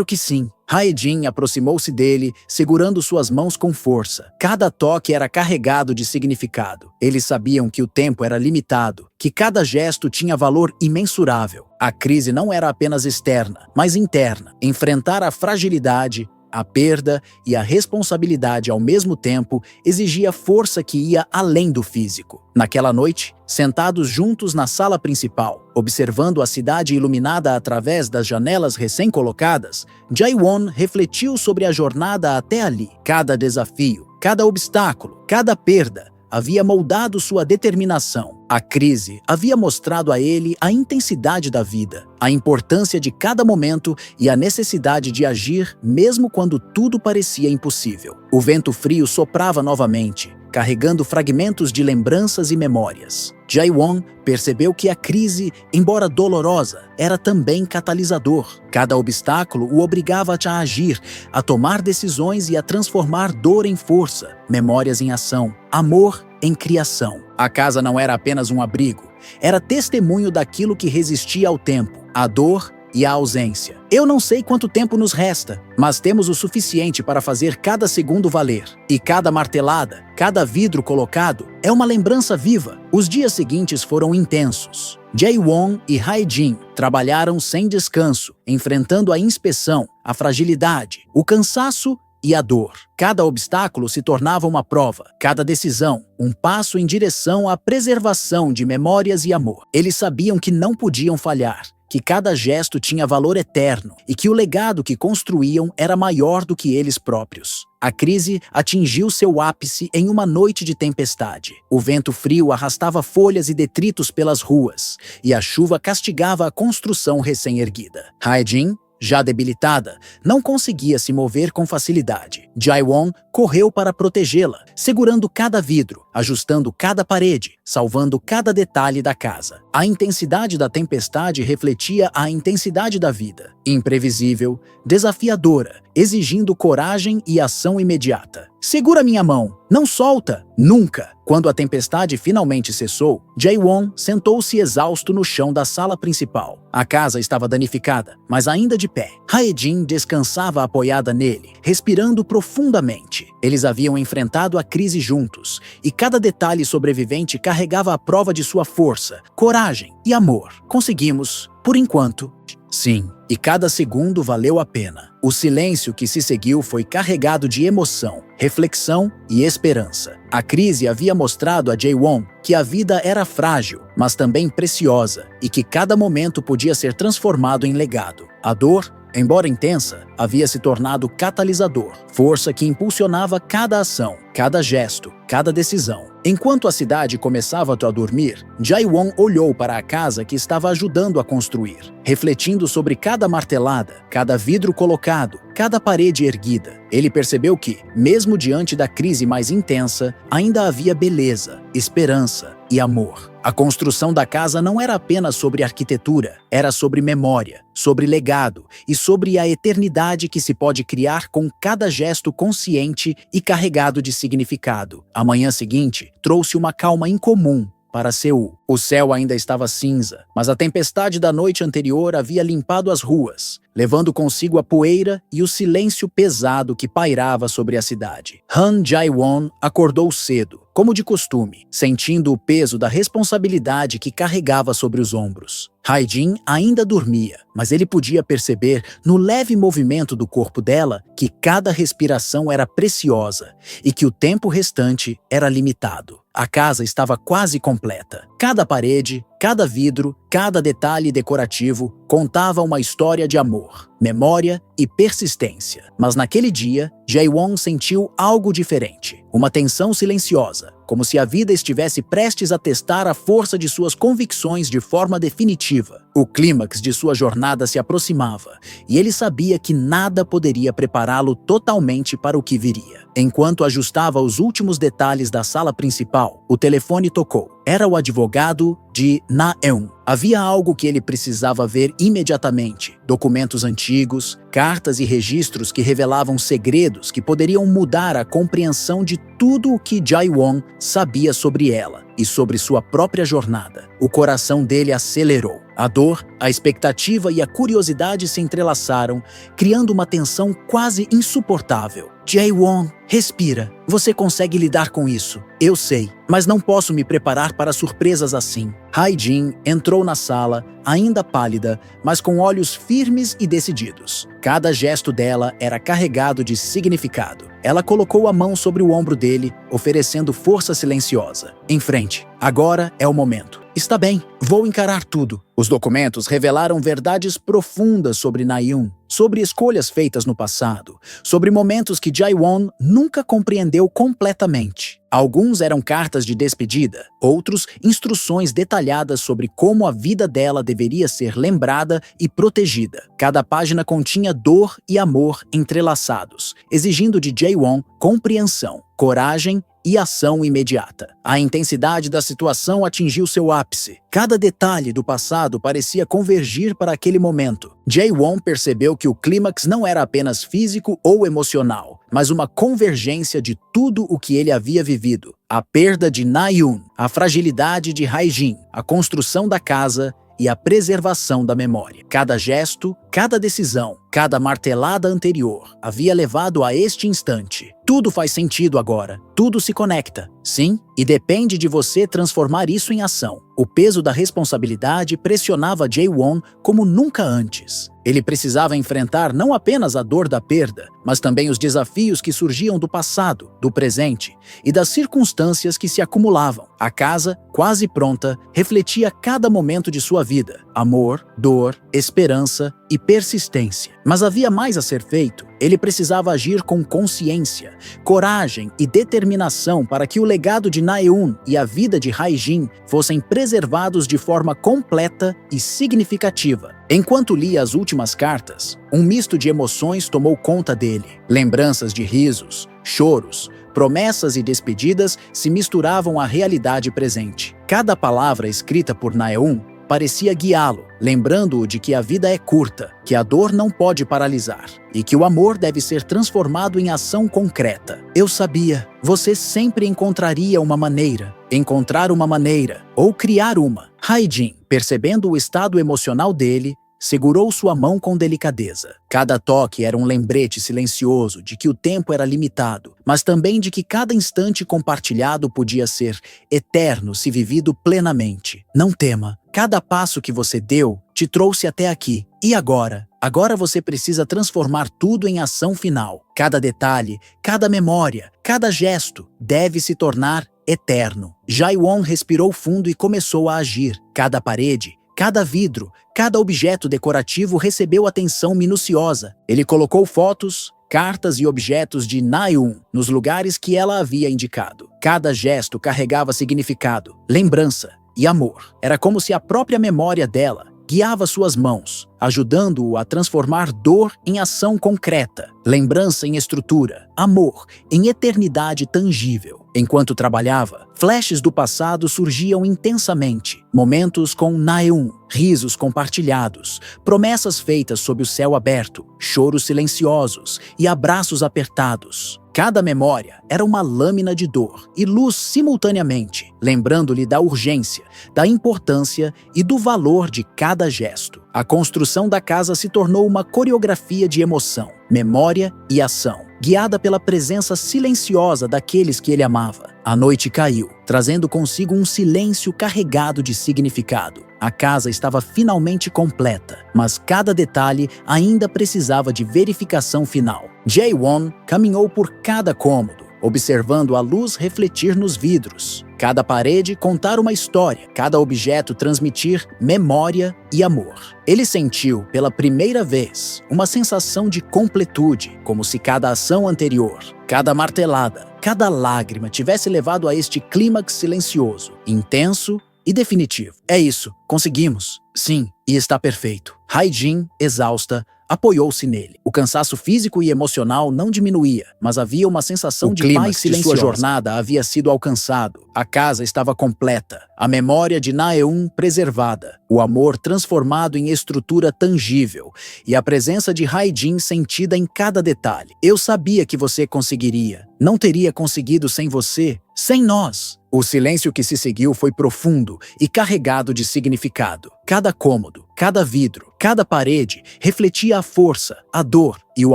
que sim. Hae-jin aproximou-se dele, segurando suas mãos com força. Cada toque era carregado de significado. Eles sabiam que o tempo era limitado, que cada gesto tinha valor imensurável. A crise não era apenas externa, mas interna. Enfrentar a fragilidade, a perda e a responsabilidade ao mesmo tempo exigia força que ia além do físico. Naquela noite, sentados juntos na sala principal, observando a cidade iluminada através das janelas recém-colocadas, Jae-won refletiu sobre a jornada até ali. Cada desafio, cada obstáculo, cada perda havia moldado sua determinação. A crise havia mostrado a ele a intensidade da vida, a importância de cada momento e a necessidade de agir mesmo quando tudo parecia impossível. O vento frio soprava novamente, carregando fragmentos de lembranças e memórias. Jae-won percebeu que a crise, embora dolorosa, era também catalisador. Cada obstáculo o obrigava a agir, a tomar decisões e a transformar dor em força, memórias em ação, amor em criação. A casa não era apenas um abrigo, era testemunho daquilo que resistia ao tempo, à dor e à ausência. Eu não sei quanto tempo nos resta, mas temos o suficiente para fazer cada segundo valer. E cada martelada, cada vidro colocado, é uma lembrança viva. Os dias seguintes foram intensos. Jae-won e Hae-jin trabalharam sem descanso, enfrentando a inspeção, a fragilidade, o cansaço e a dor. Cada obstáculo se tornava uma prova, cada decisão, um passo em direção à preservação de memórias e amor. Eles sabiam que não podiam falhar, que cada gesto tinha valor eterno e que o legado que construíam era maior do que eles próprios. A crise atingiu seu ápice em uma noite de tempestade. O vento frio arrastava folhas e detritos pelas ruas, e a chuva castigava a construção recém-erguida. Hae-jin, já debilitada, não conseguia se mover com facilidade. Jae-won correu para protegê-la, segurando cada vidro, ajustando cada parede, salvando cada detalhe da casa. A intensidade da tempestade refletia a intensidade da vida, imprevisível, desafiadora, exigindo coragem e ação imediata. Segura minha mão, não solta, nunca! Quando a tempestade finalmente cessou, Jae-won sentou-se exausto no chão da sala principal. A casa estava danificada, mas ainda de pé. Hae-jin descansava apoiada nele, respirando profundamente. Eles haviam enfrentado a crise juntos, e cada detalhe sobrevivente carregava a prova de sua força, coragem e amor. Conseguimos, por enquanto. Sim, e cada segundo valeu a pena. O silêncio que se seguiu foi carregado de emoção, reflexão e esperança. A crise havia mostrado a Jae-won que a vida era frágil, mas também preciosa, e que cada momento podia ser transformado em legado. A dor, embora intensa, havia se tornado catalisador, força que impulsionava cada ação, cada gesto, cada decisão. Enquanto a cidade começava a dormir, Jae-won olhou para a casa que estava ajudando a construir, refletindo sobre cada martelada, cada vidro colocado, cada parede erguida. Ele percebeu que, mesmo diante da crise mais intensa, ainda havia beleza, esperança e amor. A construção da casa não era apenas sobre arquitetura, era sobre memória, sobre legado e sobre a eternidade que se pode criar com cada gesto consciente e carregado de significado. A manhã seguinte trouxe uma calma incomum para Seul. O céu ainda estava cinza, mas a tempestade da noite anterior havia limpado as ruas, levando consigo a poeira e o silêncio pesado que pairava sobre a cidade. Han Jae-won acordou cedo, como de costume, sentindo o peso da responsabilidade que carregava sobre os ombros. Hae-jin ainda dormia, mas ele podia perceber no leve movimento do corpo dela que cada respiração era preciosa e que o tempo restante era limitado. A casa estava quase completa. Cada parede, cada vidro, cada detalhe decorativo contava uma história de amor, memória e persistência. Mas naquele dia, Jae-won sentiu algo diferente. Uma tensão silenciosa, como se a vida estivesse prestes a testar a força de suas convicções de forma definitiva. O clímax de sua jornada se aproximava, e ele sabia que nada poderia prepará-lo totalmente para o que viria. Enquanto ajustava os últimos detalhes da sala principal, o telefone tocou. Era o advogado de Na-eun. Havia algo que ele precisava ver imediatamente: documentos antigos, cartas e registros que revelavam segredos que poderiam mudar a compreensão de tudo o que Jae-won sabia sobre ela e sobre sua própria jornada. O coração dele acelerou. A dor, a expectativa e a curiosidade se entrelaçaram, criando uma tensão quase insuportável. Jae-won, respira. Você consegue lidar com isso. Eu sei, mas não posso me preparar para surpresas assim. Hae-jin entrou na sala, ainda pálida, mas com olhos firmes e decididos. Cada gesto dela era carregado de significado. Ela colocou a mão sobre o ombro dele, oferecendo força silenciosa. Em frente. Agora é o momento. Está bem, vou encarar tudo. Os documentos revelaram verdades profundas sobre Na-eun, sobre escolhas feitas no passado, sobre momentos que Jae-won nunca compreendeu completamente. Alguns eram cartas de despedida, outros instruções detalhadas sobre como a vida dela deveria ser lembrada e protegida. Cada página continha dor e amor entrelaçados, exigindo de Jae-won compreensão, coragem e ação imediata. A intensidade da situação atingiu seu ápice. Cada detalhe do passado parecia convergir para aquele momento. Jae-won percebeu que o clímax não era apenas físico ou emocional, mas uma convergência de tudo o que ele havia vivido. A perda de Na-eun, a fragilidade de Hae-jin, a construção da casa e a preservação da memória. Cada gesto, cada decisão, cada martelada anterior havia levado a este instante. Tudo faz sentido agora, tudo se conecta. Sim, e depende de você transformar isso em ação. O peso da responsabilidade pressionava Jae-won como nunca antes. Ele precisava enfrentar não apenas a dor da perda, mas também os desafios que surgiam do passado, do presente e das circunstâncias que se acumulavam. A casa, quase pronta, refletia cada momento de sua vida: amor, dor, esperança e persistência. Mas havia mais a ser feito. Ele precisava agir com consciência, coragem e determinação para que o legado de Na-eun e a vida de Hae-jin fossem preservados de forma completa e significativa. Enquanto lia as últimas cartas, um misto de emoções tomou conta dele. Lembranças de risos, choros, promessas e despedidas se misturavam à realidade presente. Cada palavra escrita por Na-eun parecia guiá-lo, lembrando-o de que a vida é curta, que a dor não pode paralisar e que o amor deve ser transformado em ação concreta. Eu sabia, você sempre encontraria uma maneira, encontrar uma maneira ou criar uma. Hae-jin, percebendo o estado emocional dele, segurou sua mão com delicadeza. Cada toque era um lembrete silencioso de que o tempo era limitado, mas também de que cada instante compartilhado podia ser eterno se vivido plenamente. Não tema. Cada passo que você deu te trouxe até aqui. E agora? Agora você precisa transformar tudo em ação final. Cada detalhe, cada memória, cada gesto deve se tornar eterno. Jae-won respirou fundo e começou a agir. Cada parede, cada vidro, cada objeto decorativo recebeu atenção minuciosa. Ele colocou fotos, cartas e objetos de Na-eun nos lugares que ela havia indicado. Cada gesto carregava significado, lembrança e amor. Era como se a própria memória dela guiava suas mãos, ajudando-o a transformar dor em ação concreta, lembrança em estrutura, amor em eternidade tangível. Enquanto trabalhava, flashes do passado surgiam intensamente, momentos com Na-eun, risos compartilhados, promessas feitas sob o céu aberto, choros silenciosos e abraços apertados. Cada memória era uma lâmina de dor e luz simultaneamente, lembrando-lhe da urgência, da importância e do valor de cada gesto. A construção da casa se tornou uma coreografia de emoção, memória e ação, guiada pela presença silenciosa daqueles que ele amava. A noite caiu, trazendo consigo um silêncio carregado de significado. A casa estava finalmente completa, mas cada detalhe ainda precisava de verificação final. Jae-won caminhou por cada cômodo, observando a luz refletir nos vidros. Cada parede contar uma história, cada objeto transmitir memória e amor. Ele sentiu, pela primeira vez, uma sensação de completude, como se cada ação anterior, cada martelada, cada lágrima tivesse levado a este clímax silencioso, intenso e definitivo. É isso, conseguimos. Sim, e está perfeito. Hae-jin, exausta, apoiou-se nele. O cansaço físico e emocional não diminuía, mas havia uma sensação de paz silenciosa. Sua jornada havia sido alcançado. A casa estava completa, a memória de Na-Eun preservada, o amor transformado em estrutura tangível e a presença de Hae-jin sentida em cada detalhe. Eu sabia que você conseguiria. Não teria conseguido sem você, sem nós. O silêncio que se seguiu foi profundo e carregado de significado. Cada cômodo, cada vidro, cada parede refletia a força, a dor e o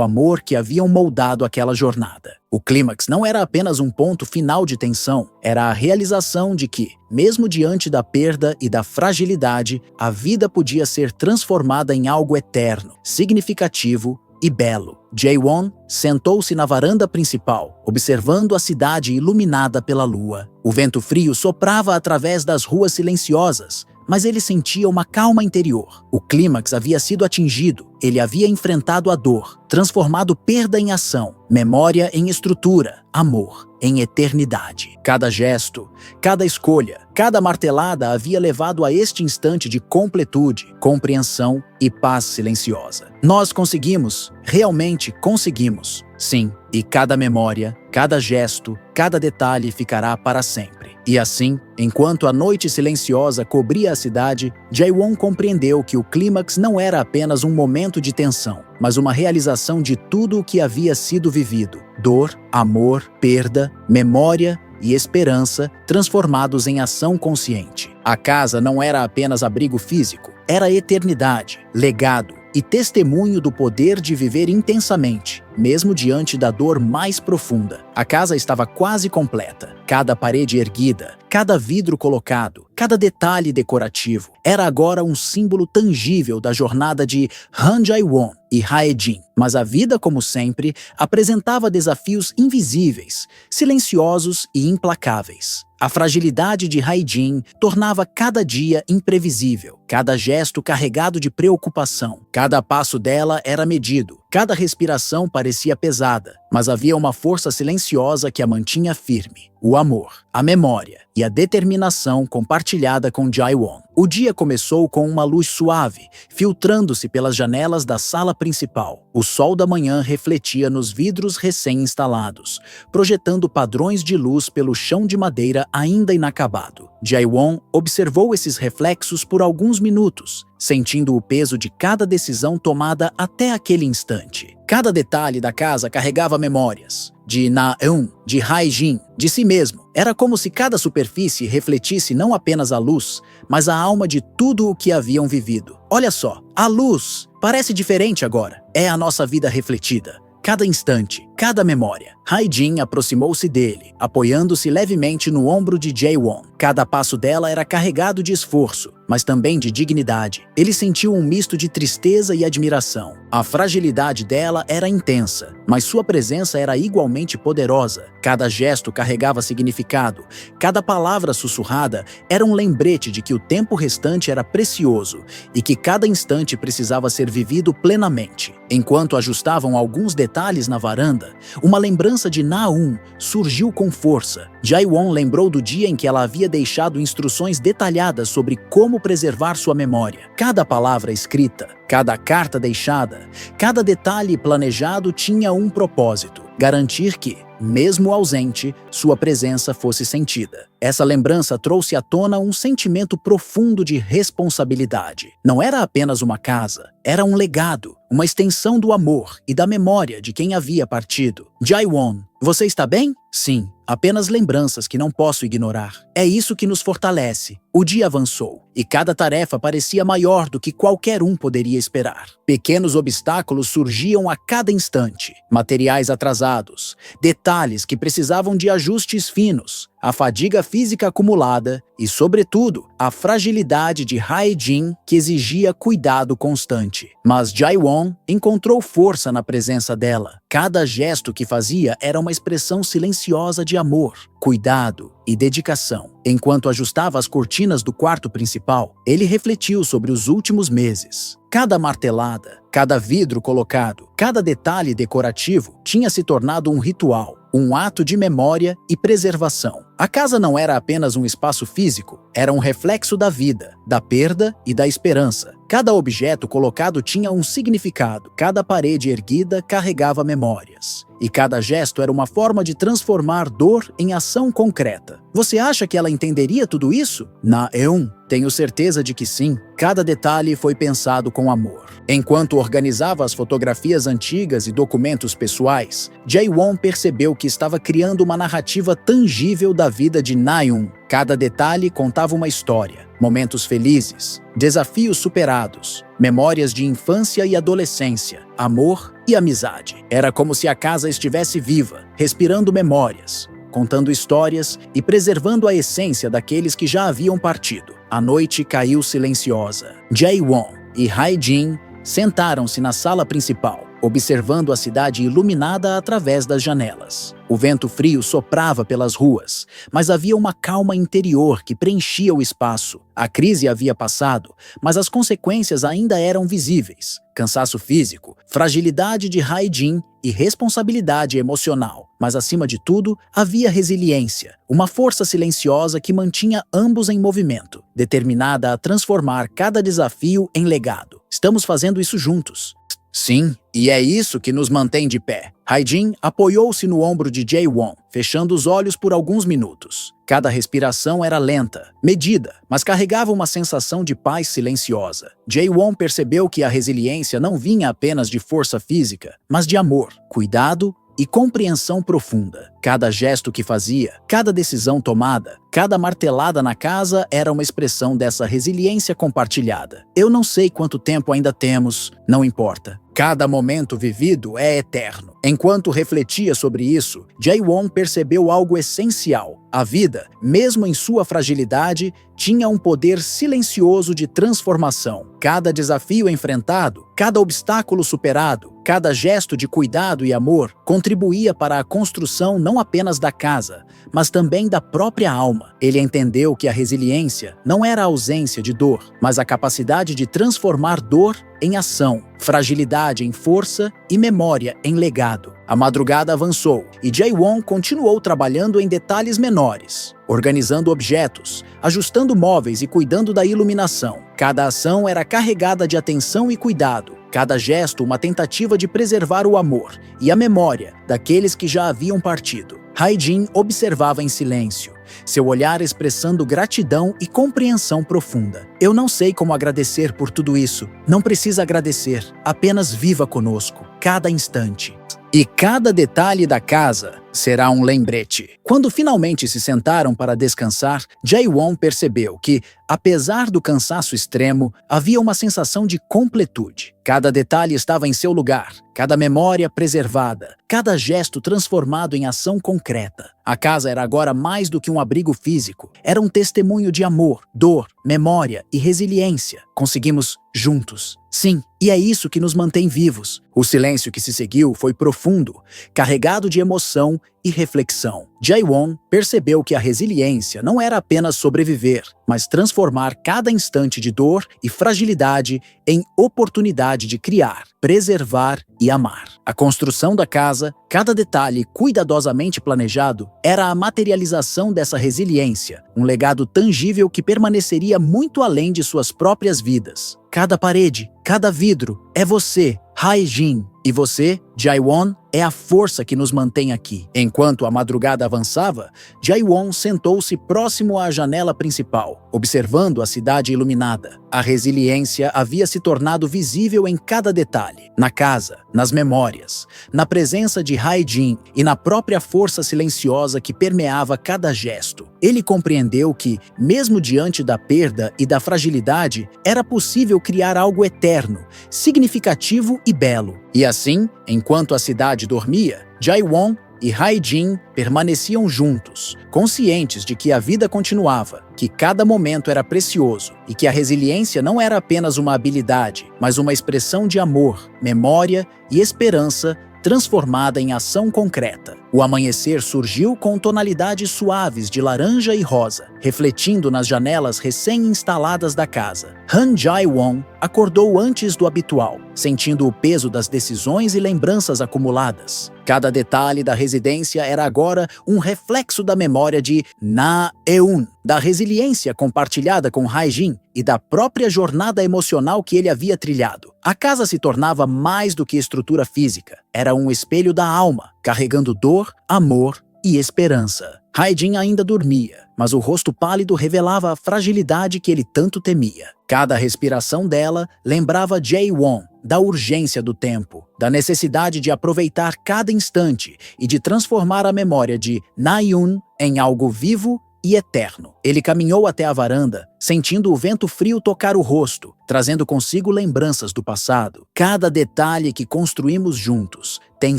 amor que haviam moldado aquela jornada. O clímax não era apenas um ponto final de tensão, era a realização de que, mesmo diante da perda e da fragilidade, a vida podia ser transformada em algo eterno, significativo e belo. Jae-won sentou-se na varanda principal, observando a cidade iluminada pela lua. O vento frio soprava através das ruas silenciosas, mas ele sentia uma calma interior. O clímax havia sido atingido, ele havia enfrentado a dor, transformado perda em ação, memória em estrutura, amor em eternidade. Cada gesto, cada escolha, cada martelada havia levado a este instante de completude, compreensão e paz silenciosa. Nós conseguimos, realmente conseguimos. Sim, e cada memória, cada gesto, cada detalhe ficará para sempre. E assim, enquanto a noite silenciosa cobria a cidade, Jae-won compreendeu que o clímax não era apenas um momento de tensão, mas uma realização de tudo o que havia sido vivido. Dor, amor, perda, memória e esperança transformados em ação consciente. A casa não era apenas abrigo físico, era eternidade, legado e testemunho do poder de viver intensamente, mesmo diante da dor mais profunda. A casa estava quase completa. Cada parede erguida, cada vidro colocado, cada detalhe decorativo era agora um símbolo tangível da jornada de Han Jae-won e Hae-jin. Mas a vida, como sempre, apresentava desafios invisíveis, silenciosos e implacáveis. A fragilidade de Hae-jin tornava cada dia imprevisível, cada gesto carregado de preocupação. Cada passo dela era medido, cada respiração parecia pesada, mas havia uma força silenciosa que a mantinha firme. O amor, a memória e a determinação compartilhada com Jae-won. O dia começou com uma luz suave, filtrando-se pelas janelas da sala principal. O sol da manhã refletia nos vidros recém-instalados, projetando padrões de luz pelo chão de madeira ainda inacabado. Jae-won observou esses reflexos por alguns minutos, sentindo o peso de cada decisão tomada até aquele instante. Cada detalhe da casa carregava memórias. De Na-eun, de Hae-jin, de si mesmo. Era como se cada superfície refletisse não apenas a luz, mas a alma de tudo o que haviam vivido. Olha só, a luz parece diferente agora. É a nossa vida refletida. Cada instante, cada memória. Hae-jin aproximou-se dele, apoiando-se levemente no ombro de Jae-won. Cada passo dela era carregado de esforço, mas também de dignidade. Ele sentiu um misto de tristeza e admiração. A fragilidade dela era intensa, mas sua presença era igualmente poderosa. Cada gesto carregava significado. Cada palavra sussurrada era um lembrete de que o tempo restante era precioso e que cada instante precisava ser vivido plenamente. Enquanto ajustavam alguns detalhes na varanda, uma lembrança de Na-eun surgiu com força. Jae-won lembrou do dia em que ela havia deixado instruções detalhadas sobre como preservar sua memória. Cada palavra escrita, cada carta deixada, cada detalhe planejado tinha um propósito: garantir que, mesmo ausente, sua presença fosse sentida. Essa lembrança trouxe à tona um sentimento profundo de responsabilidade. Não era apenas uma casa, era um legado, uma extensão do amor e da memória de quem havia partido. Jae-won, você está bem? Sim, apenas lembranças que não posso ignorar. É isso que nos fortalece. O dia avançou, e cada tarefa parecia maior do que qualquer um poderia esperar. Pequenos obstáculos surgiam a cada instante, materiais atrasados, detalhes que precisavam de ajustes finos, a fadiga física acumulada e, sobretudo, a fragilidade de Hae-jin que exigia cuidado constante. Mas Jae-won encontrou força na presença dela. Cada gesto que fazia era uma expressão silenciosa de amor, cuidado e dedicação. Enquanto ajustava as cortinas do quarto principal, ele refletiu sobre os últimos meses. Cada martelada, cada vidro colocado, cada detalhe decorativo tinha se tornado um ritual, um ato de memória e preservação. A casa não era apenas um espaço físico, era um reflexo da vida, da perda e da esperança. Cada objeto colocado tinha um significado, cada parede erguida carregava memórias. E cada gesto era uma forma de transformar dor em ação concreta. Você acha que ela entenderia tudo isso? Eu tenho certeza de que sim. Cada detalhe foi pensado com amor. Enquanto organizava as fotografias antigas e documentos pessoais, Jae-won percebeu que estava criando uma narrativa tangível da vida de Na-eun. Cada detalhe contava uma história, momentos felizes, desafios superados, memórias de infância e adolescência, amor e amizade. Era como se a casa estivesse viva, respirando memórias, contando histórias e preservando a essência daqueles que já haviam partido. A noite caiu silenciosa. Jae-won e Hae-jin sentaram-se na sala principal, observando a cidade iluminada através das janelas. O vento frio soprava pelas ruas, mas havia uma calma interior que preenchia o espaço. A crise havia passado, mas as consequências ainda eram visíveis. Cansaço físico, fragilidade de Hae-jin e responsabilidade emocional. Mas, acima de tudo, havia resiliência, uma força silenciosa que mantinha ambos em movimento, determinada a transformar cada desafio em legado. Estamos fazendo isso juntos. Sim, e é isso que nos mantém de pé. Hae-jin apoiou-se no ombro de Jae-won, fechando os olhos por alguns minutos. Cada respiração era lenta, medida, mas carregava uma sensação de paz silenciosa. Jae-won percebeu que a resiliência não vinha apenas de força física, mas de amor, cuidado e compreensão profunda. Cada gesto que fazia, cada decisão tomada, cada martelada na casa era uma expressão dessa resiliência compartilhada. Eu não sei quanto tempo ainda temos, não importa. Cada momento vivido é eterno. Enquanto refletia sobre isso, Jae-won percebeu algo essencial. A vida, mesmo em sua fragilidade, tinha um poder silencioso de transformação. Cada desafio enfrentado, cada obstáculo superado, cada gesto de cuidado e amor contribuía para a construção não apenas da casa, mas também da própria alma. Ele entendeu que a resiliência não era a ausência de dor, mas a capacidade de transformar dor em ação, fragilidade em força e memória em legado. A madrugada avançou e Jae-won continuou trabalhando em detalhes menores, organizando objetos, ajustando móveis e cuidando da iluminação. Cada ação era carregada de atenção e cuidado, cada gesto uma tentativa de preservar o amor e a memória daqueles que já haviam partido. Hae-jin observava em silêncio, seu olhar expressando gratidão e compreensão profunda. Eu não sei como agradecer por tudo isso. Não precisa agradecer, apenas viva conosco, cada instante. E cada detalhe da casa será um lembrete. Quando finalmente se sentaram para descansar, Jae-won percebeu que, apesar do cansaço extremo, havia uma sensação de completude. Cada detalhe estava em seu lugar, cada memória preservada, cada gesto transformado em ação concreta. A casa era agora mais do que um abrigo físico. Era um testemunho de amor, dor, memória e resiliência. Conseguimos juntos. Sim, e é isso que nos mantém vivos. O silêncio que se seguiu foi profundo, carregado de emoção e reflexão. Jae-won percebeu que a resiliência não era apenas sobreviver, mas transformar cada instante de dor e fragilidade em oportunidade de criar, preservar e amar. A construção da casa, cada detalhe cuidadosamente planejado, era a materialização dessa resiliência, um legado tangível que permaneceria muito além de suas próprias vidas. Cada parede, cada vidro, é você, Hae-jin, e você, Jae-won, é a força que nos mantém aqui. Enquanto a madrugada avançava, Jae-won sentou-se próximo à janela principal, observando a cidade iluminada. A resiliência havia se tornado visível em cada detalhe, na casa, nas memórias, na presença de Hae-jin e na própria força silenciosa que permeava cada gesto. Ele compreendeu que, mesmo diante da perda e da fragilidade, era possível criar algo eterno, significativo e belo. E assim, enquanto a cidade dormia, Jae-won e Hae-jin permaneciam juntos, conscientes de que a vida continuava, que cada momento era precioso e que a resiliência não era apenas uma habilidade, mas uma expressão de amor, memória e esperança transformada em ação concreta. O amanhecer surgiu com tonalidades suaves de laranja e rosa, refletindo nas janelas recém-instaladas da casa. Han Jae-won acordou antes do habitual, sentindo o peso das decisões e lembranças acumuladas. Cada detalhe da residência era agora um reflexo da memória de Na-eun, da resiliência compartilhada com Hae-jin e da própria jornada emocional que ele havia trilhado. A casa se tornava mais do que estrutura física. Era um espelho da alma, carregando dor, amor e esperança. Hae-jin ainda dormia, mas o rosto pálido revelava a fragilidade que ele tanto temia. Cada respiração dela lembrava Jae-won, da urgência do tempo, da necessidade de aproveitar cada instante e de transformar a memória de Na-eun em algo vivo e eterno. Ele caminhou até a varanda, sentindo o vento frio tocar o rosto, trazendo consigo lembranças do passado. Cada detalhe que construímos juntos tem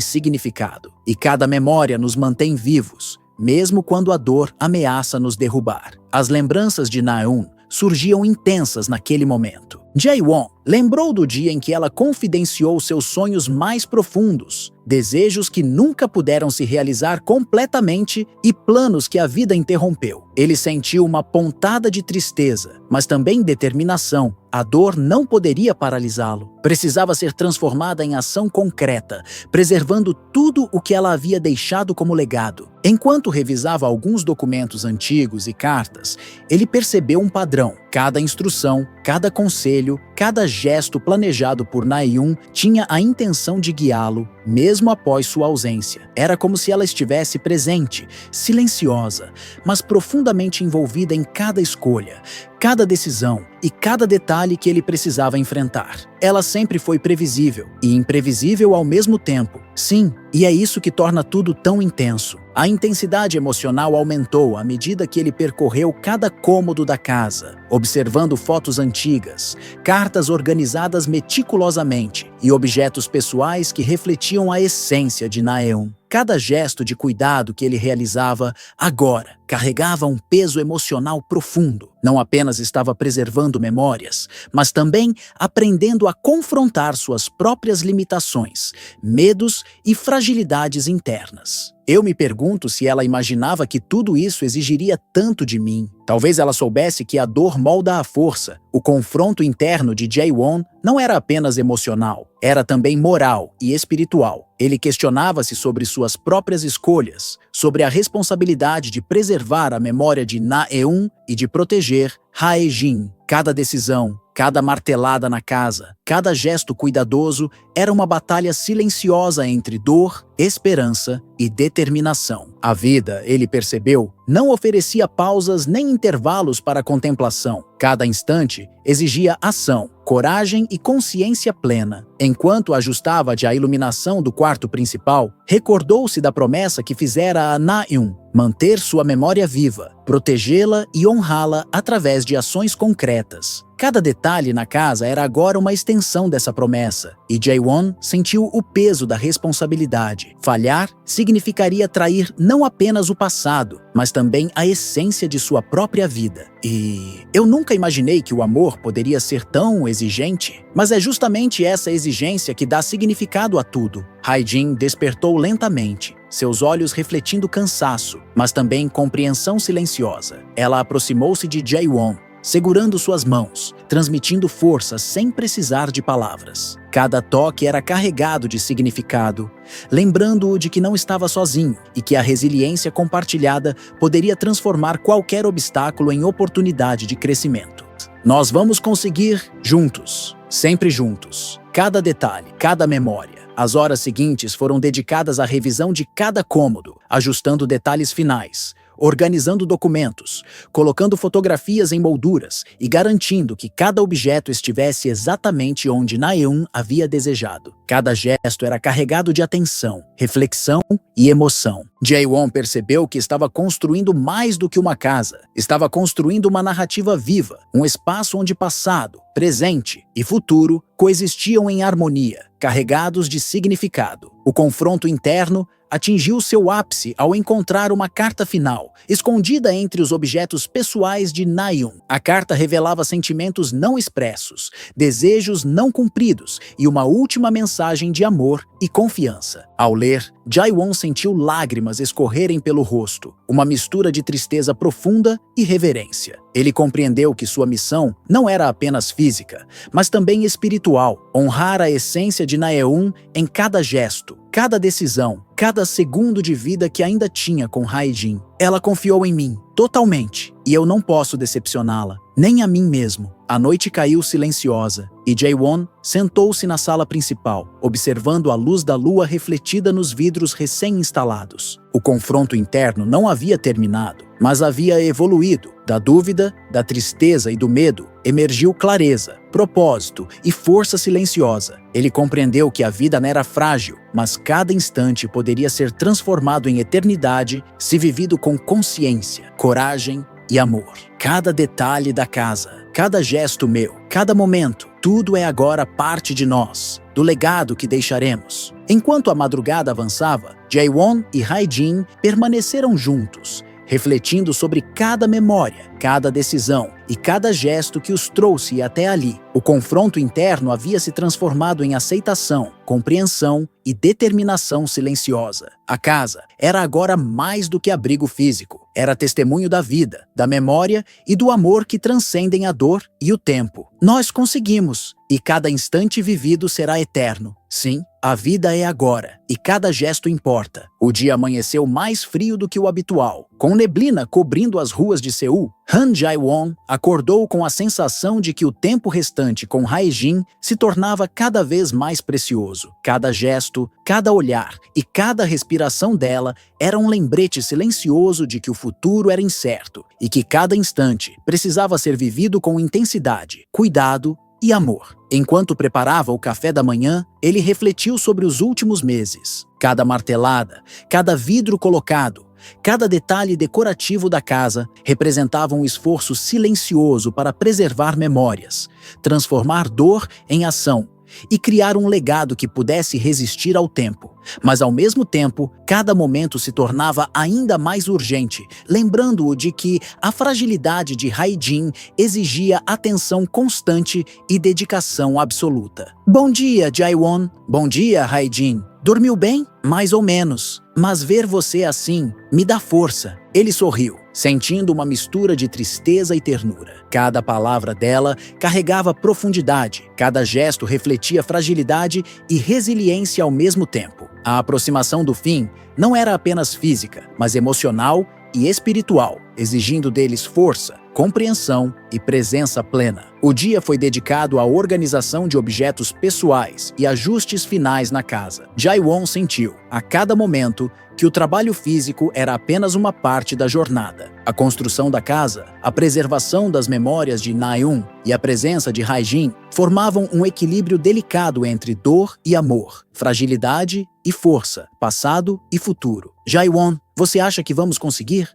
significado, e cada memória nos mantém vivos, mesmo quando a dor ameaça nos derrubar. As lembranças de Na-eun surgiam intensas naquele momento. Jae-won lembrou do dia em que ela confidenciou seus sonhos mais profundos, desejos que nunca puderam se realizar completamente e planos que a vida interrompeu. Ele sentiu uma pontada de tristeza, mas também determinação. A dor não poderia paralisá-lo. Precisava ser transformada em ação concreta, preservando tudo o que ela havia deixado como legado. Enquanto revisava alguns documentos antigos e cartas, ele percebeu um padrão. Cada instrução, cada conselho, cada gesto planejado por Na-eun tinha a intenção de guiá-lo, mesmo após sua ausência. Era como se ela estivesse presente, silenciosa, mas profundamente envolvida em cada escolha, cada decisão e cada detalhe que ele precisava enfrentar. Ela sempre foi previsível e imprevisível ao mesmo tempo. Sim, e é isso que torna tudo tão intenso. A intensidade emocional aumentou à medida que ele percorreu cada cômodo da casa, observando fotos antigas, cartas organizadas meticulosamente e objetos pessoais que refletiam a essência de Na-eun. Cada gesto de cuidado que ele realizava agora carregava um peso emocional profundo. Não apenas estava preservando memórias, mas também aprendendo a confrontar suas próprias limitações, medos e fragilidades internas. Eu me pergunto se ela imaginava que tudo isso exigiria tanto de mim. Talvez ela soubesse que a dor molda a força. O confronto interno de Jae-won não era apenas emocional, era também moral e espiritual. Ele questionava-se sobre suas próprias escolhas, sobre a responsabilidade de preservar a memória de Na-eun e de proteger Hae-jin. Cada decisão, cada martelada na casa, cada gesto cuidadoso era uma batalha silenciosa entre dor, esperança e determinação. A vida, ele percebeu, não oferecia pausas nem intervalos para a contemplação. Cada instante exigia ação, coragem e consciência plena. Enquanto ajustava a iluminação do quarto principal, recordou-se da promessa que fizera a Na-eun: manter sua memória viva, protegê-la e honrá-la através de ações concretas. Cada detalhe na casa era agora uma extensão dessa promessa, e Jae-won sentiu o peso da responsabilidade. Falhar significaria trair não apenas o passado, mas também a essência de sua própria vida. E eu nunca imaginei que o amor poderia ser tão exigente, mas é justamente essa exigência que dá significado a tudo. Hae-jin despertou lentamente, seus olhos refletindo cansaço, mas também compreensão silenciosa. Ela aproximou-se de Jae-won, segurando suas mãos, transmitindo força sem precisar de palavras. Cada toque era carregado de significado, lembrando-o de que não estava sozinho e que a resiliência compartilhada poderia transformar qualquer obstáculo em oportunidade de crescimento. Nós vamos conseguir juntos, sempre juntos. Cada detalhe, cada memória. As horas seguintes foram dedicadas à revisão de cada cômodo, ajustando detalhes finais, organizando documentos, colocando fotografias em molduras e garantindo que cada objeto estivesse exatamente onde Na-eun havia desejado. Cada gesto era carregado de atenção, reflexão e emoção. Jae-won percebeu que estava construindo mais do que uma casa. Estava construindo uma narrativa viva, um espaço onde passado, presente e futuro coexistiam em harmonia, carregados de significado. O confronto interno atingiu seu ápice ao encontrar uma carta final, escondida entre os objetos pessoais de Na-eun. A carta revelava sentimentos não expressos, desejos não cumpridos e uma última mensagem de amor e confiança. Ao ler, Jae-won sentiu lágrimas escorrerem pelo rosto, uma mistura de tristeza profunda e reverência. Ele compreendeu que sua missão não era apenas física, mas também espiritual, honrar a essência de Na-eun em cada gesto, cada decisão, cada segundo de vida que ainda tinha com Hae-jin. Ela confiou em mim, totalmente, e eu não posso decepcioná-la, nem a mim mesmo. A noite caiu silenciosa, e Jae-won sentou-se na sala principal, observando a luz da lua refletida nos vidros recém-instalados. O confronto interno não havia terminado, mas havia evoluído. Da dúvida, da tristeza e do medo, emergiu clareza, propósito e força silenciosa. Ele compreendeu que a vida não era frágil, mas cada instante poderia ser transformado em eternidade se vivido com consciência, coragem e amor. Cada detalhe da casa, cada gesto meu, cada momento, tudo é agora parte de nós, do legado que deixaremos. Enquanto a madrugada avançava, Jae-won e Hae-jin permaneceram juntos, refletindo sobre cada memória, cada decisão e cada gesto que os trouxe até ali. O confronto interno havia se transformado em aceitação, compreensão e determinação silenciosa. A casa era agora mais do que abrigo físico. Era testemunho da vida, da memória e do amor que transcendem a dor e o tempo. Nós conseguimos, e cada instante vivido será eterno. Sim, a vida é agora, e cada gesto importa. O dia amanheceu mais frio do que o habitual. Com neblina cobrindo as ruas de Seul, Han Jae-won acordou com a sensação de que o tempo restante com Hae-jin se tornava cada vez mais precioso. Cada gesto, cada olhar e cada respiração dela era um lembrete silencioso de que o futuro era incerto e que cada instante precisava ser vivido com intensidade, cuidado e amor. Enquanto preparava o café da manhã, ele refletiu sobre os últimos meses. Cada martelada, cada vidro colocado, cada detalhe decorativo da casa representava um esforço silencioso para preservar memórias, transformar dor em ação e criar um legado que pudesse resistir ao tempo. Mas, ao mesmo tempo, cada momento se tornava ainda mais urgente, lembrando-o de que a fragilidade de Hae-jin exigia atenção constante e dedicação absoluta. Bom dia, Jae-won. Bom dia, Hae-jin. Dormiu bem? Mais ou menos. Mas ver você assim me dá força. Ele sorriu, sentindo uma mistura de tristeza e ternura. Cada palavra dela carregava profundidade, cada gesto refletia fragilidade e resiliência ao mesmo tempo. A aproximação do fim não era apenas física, mas emocional e espiritual, exigindo deles força, compreensão e presença plena. O dia foi dedicado à organização de objetos pessoais e ajustes finais na casa. Jae-won sentiu, a cada momento, que o trabalho físico era apenas uma parte da jornada. A construção da casa, a preservação das memórias de Na-eun e a presença de Hae-jin formavam um equilíbrio delicado entre dor e amor, fragilidade e força, passado e futuro. Jae-won, você acha que vamos conseguir?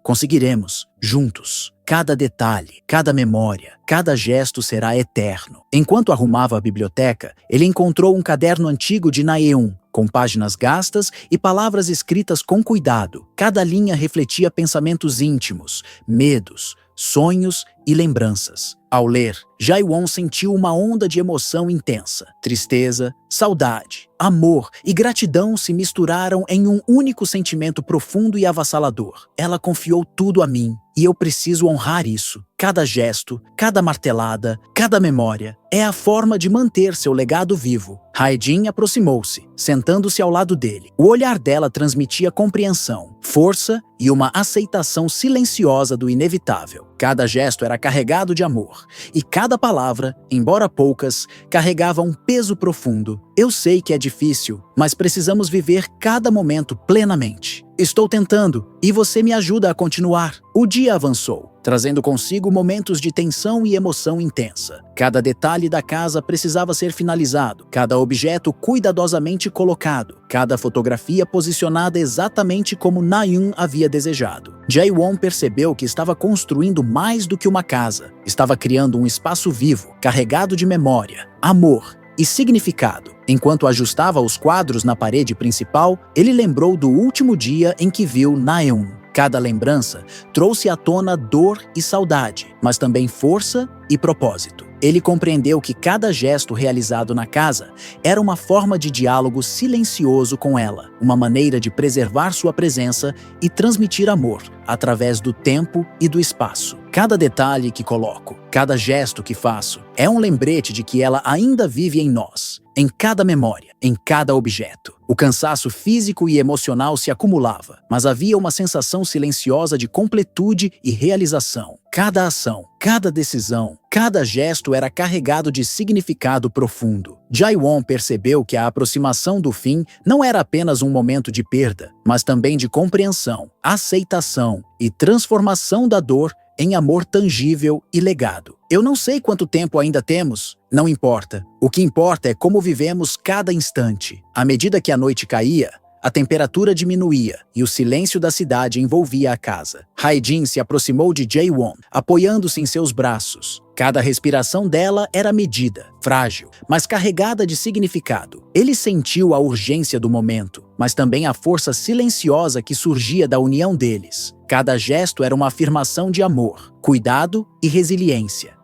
Conseguiremos, juntos. Cada detalhe, cada memória, cada gesto será eterno. Enquanto arrumava a biblioteca, ele encontrou um caderno antigo de Na-eun, com páginas gastas e palavras escritas com cuidado. Cada linha refletia pensamentos íntimos, medos, sonhos e lembranças. Ao ler, Jae-won sentiu uma onda de emoção intensa. Tristeza, saudade, amor e gratidão se misturaram em um único sentimento profundo e avassalador. Ela confiou tudo a mim, e eu preciso honrar isso. Cada gesto, cada martelada, cada memória é a forma de manter seu legado vivo. Hae-jin aproximou-se, sentando-se ao lado dele. O olhar dela transmitia compreensão, força e uma aceitação silenciosa do inevitável. Cada gesto era carregado de amor, e cada palavra, embora poucas, carregava um peso profundo. Eu sei que é difícil, mas precisamos viver cada momento plenamente. Estou tentando, e você me ajuda a continuar. O dia avançou, trazendo consigo momentos de tensão e emoção intensa. Cada detalhe da casa precisava ser finalizado, cada objeto cuidadosamente colocado, cada fotografia posicionada exatamente como Na-eun havia desejado. Jae-won percebeu que estava construindo mais do que uma casa. Estava criando um espaço vivo, carregado de memória, amor e significado. Enquanto ajustava os quadros na parede principal, ele lembrou do último dia em que viu Na-eun. Cada lembrança trouxe à tona dor e saudade, mas também força e propósito. Ele compreendeu que cada gesto realizado na casa era uma forma de diálogo silencioso com ela, uma maneira de preservar sua presença e transmitir amor através do tempo e do espaço. Cada detalhe que coloco, cada gesto que faço, é um lembrete de que ela ainda vive em nós. em cada memória, em cada objeto. O cansaço físico e emocional se acumulava, mas havia uma sensação silenciosa de completude e realização. Cada ação, cada decisão, cada gesto era carregado de significado profundo. Jae-won percebeu que a aproximação do fim não era apenas um momento de perda, mas também de compreensão, aceitação e transformação da dor em amor tangível e legado. Eu não sei quanto tempo ainda temos, não importa. O que importa é como vivemos cada instante. À medida que a noite caía, a temperatura diminuía e o silêncio da cidade envolvia a casa. Hae-jin se aproximou de Jae-won, apoiando-se em seus braços. Cada respiração dela era medida, frágil, mas carregada de significado. Ele sentiu a urgência do momento, mas também a força silenciosa que surgia da união deles. Cada gesto era uma afirmação de amor, cuidado e resiliência.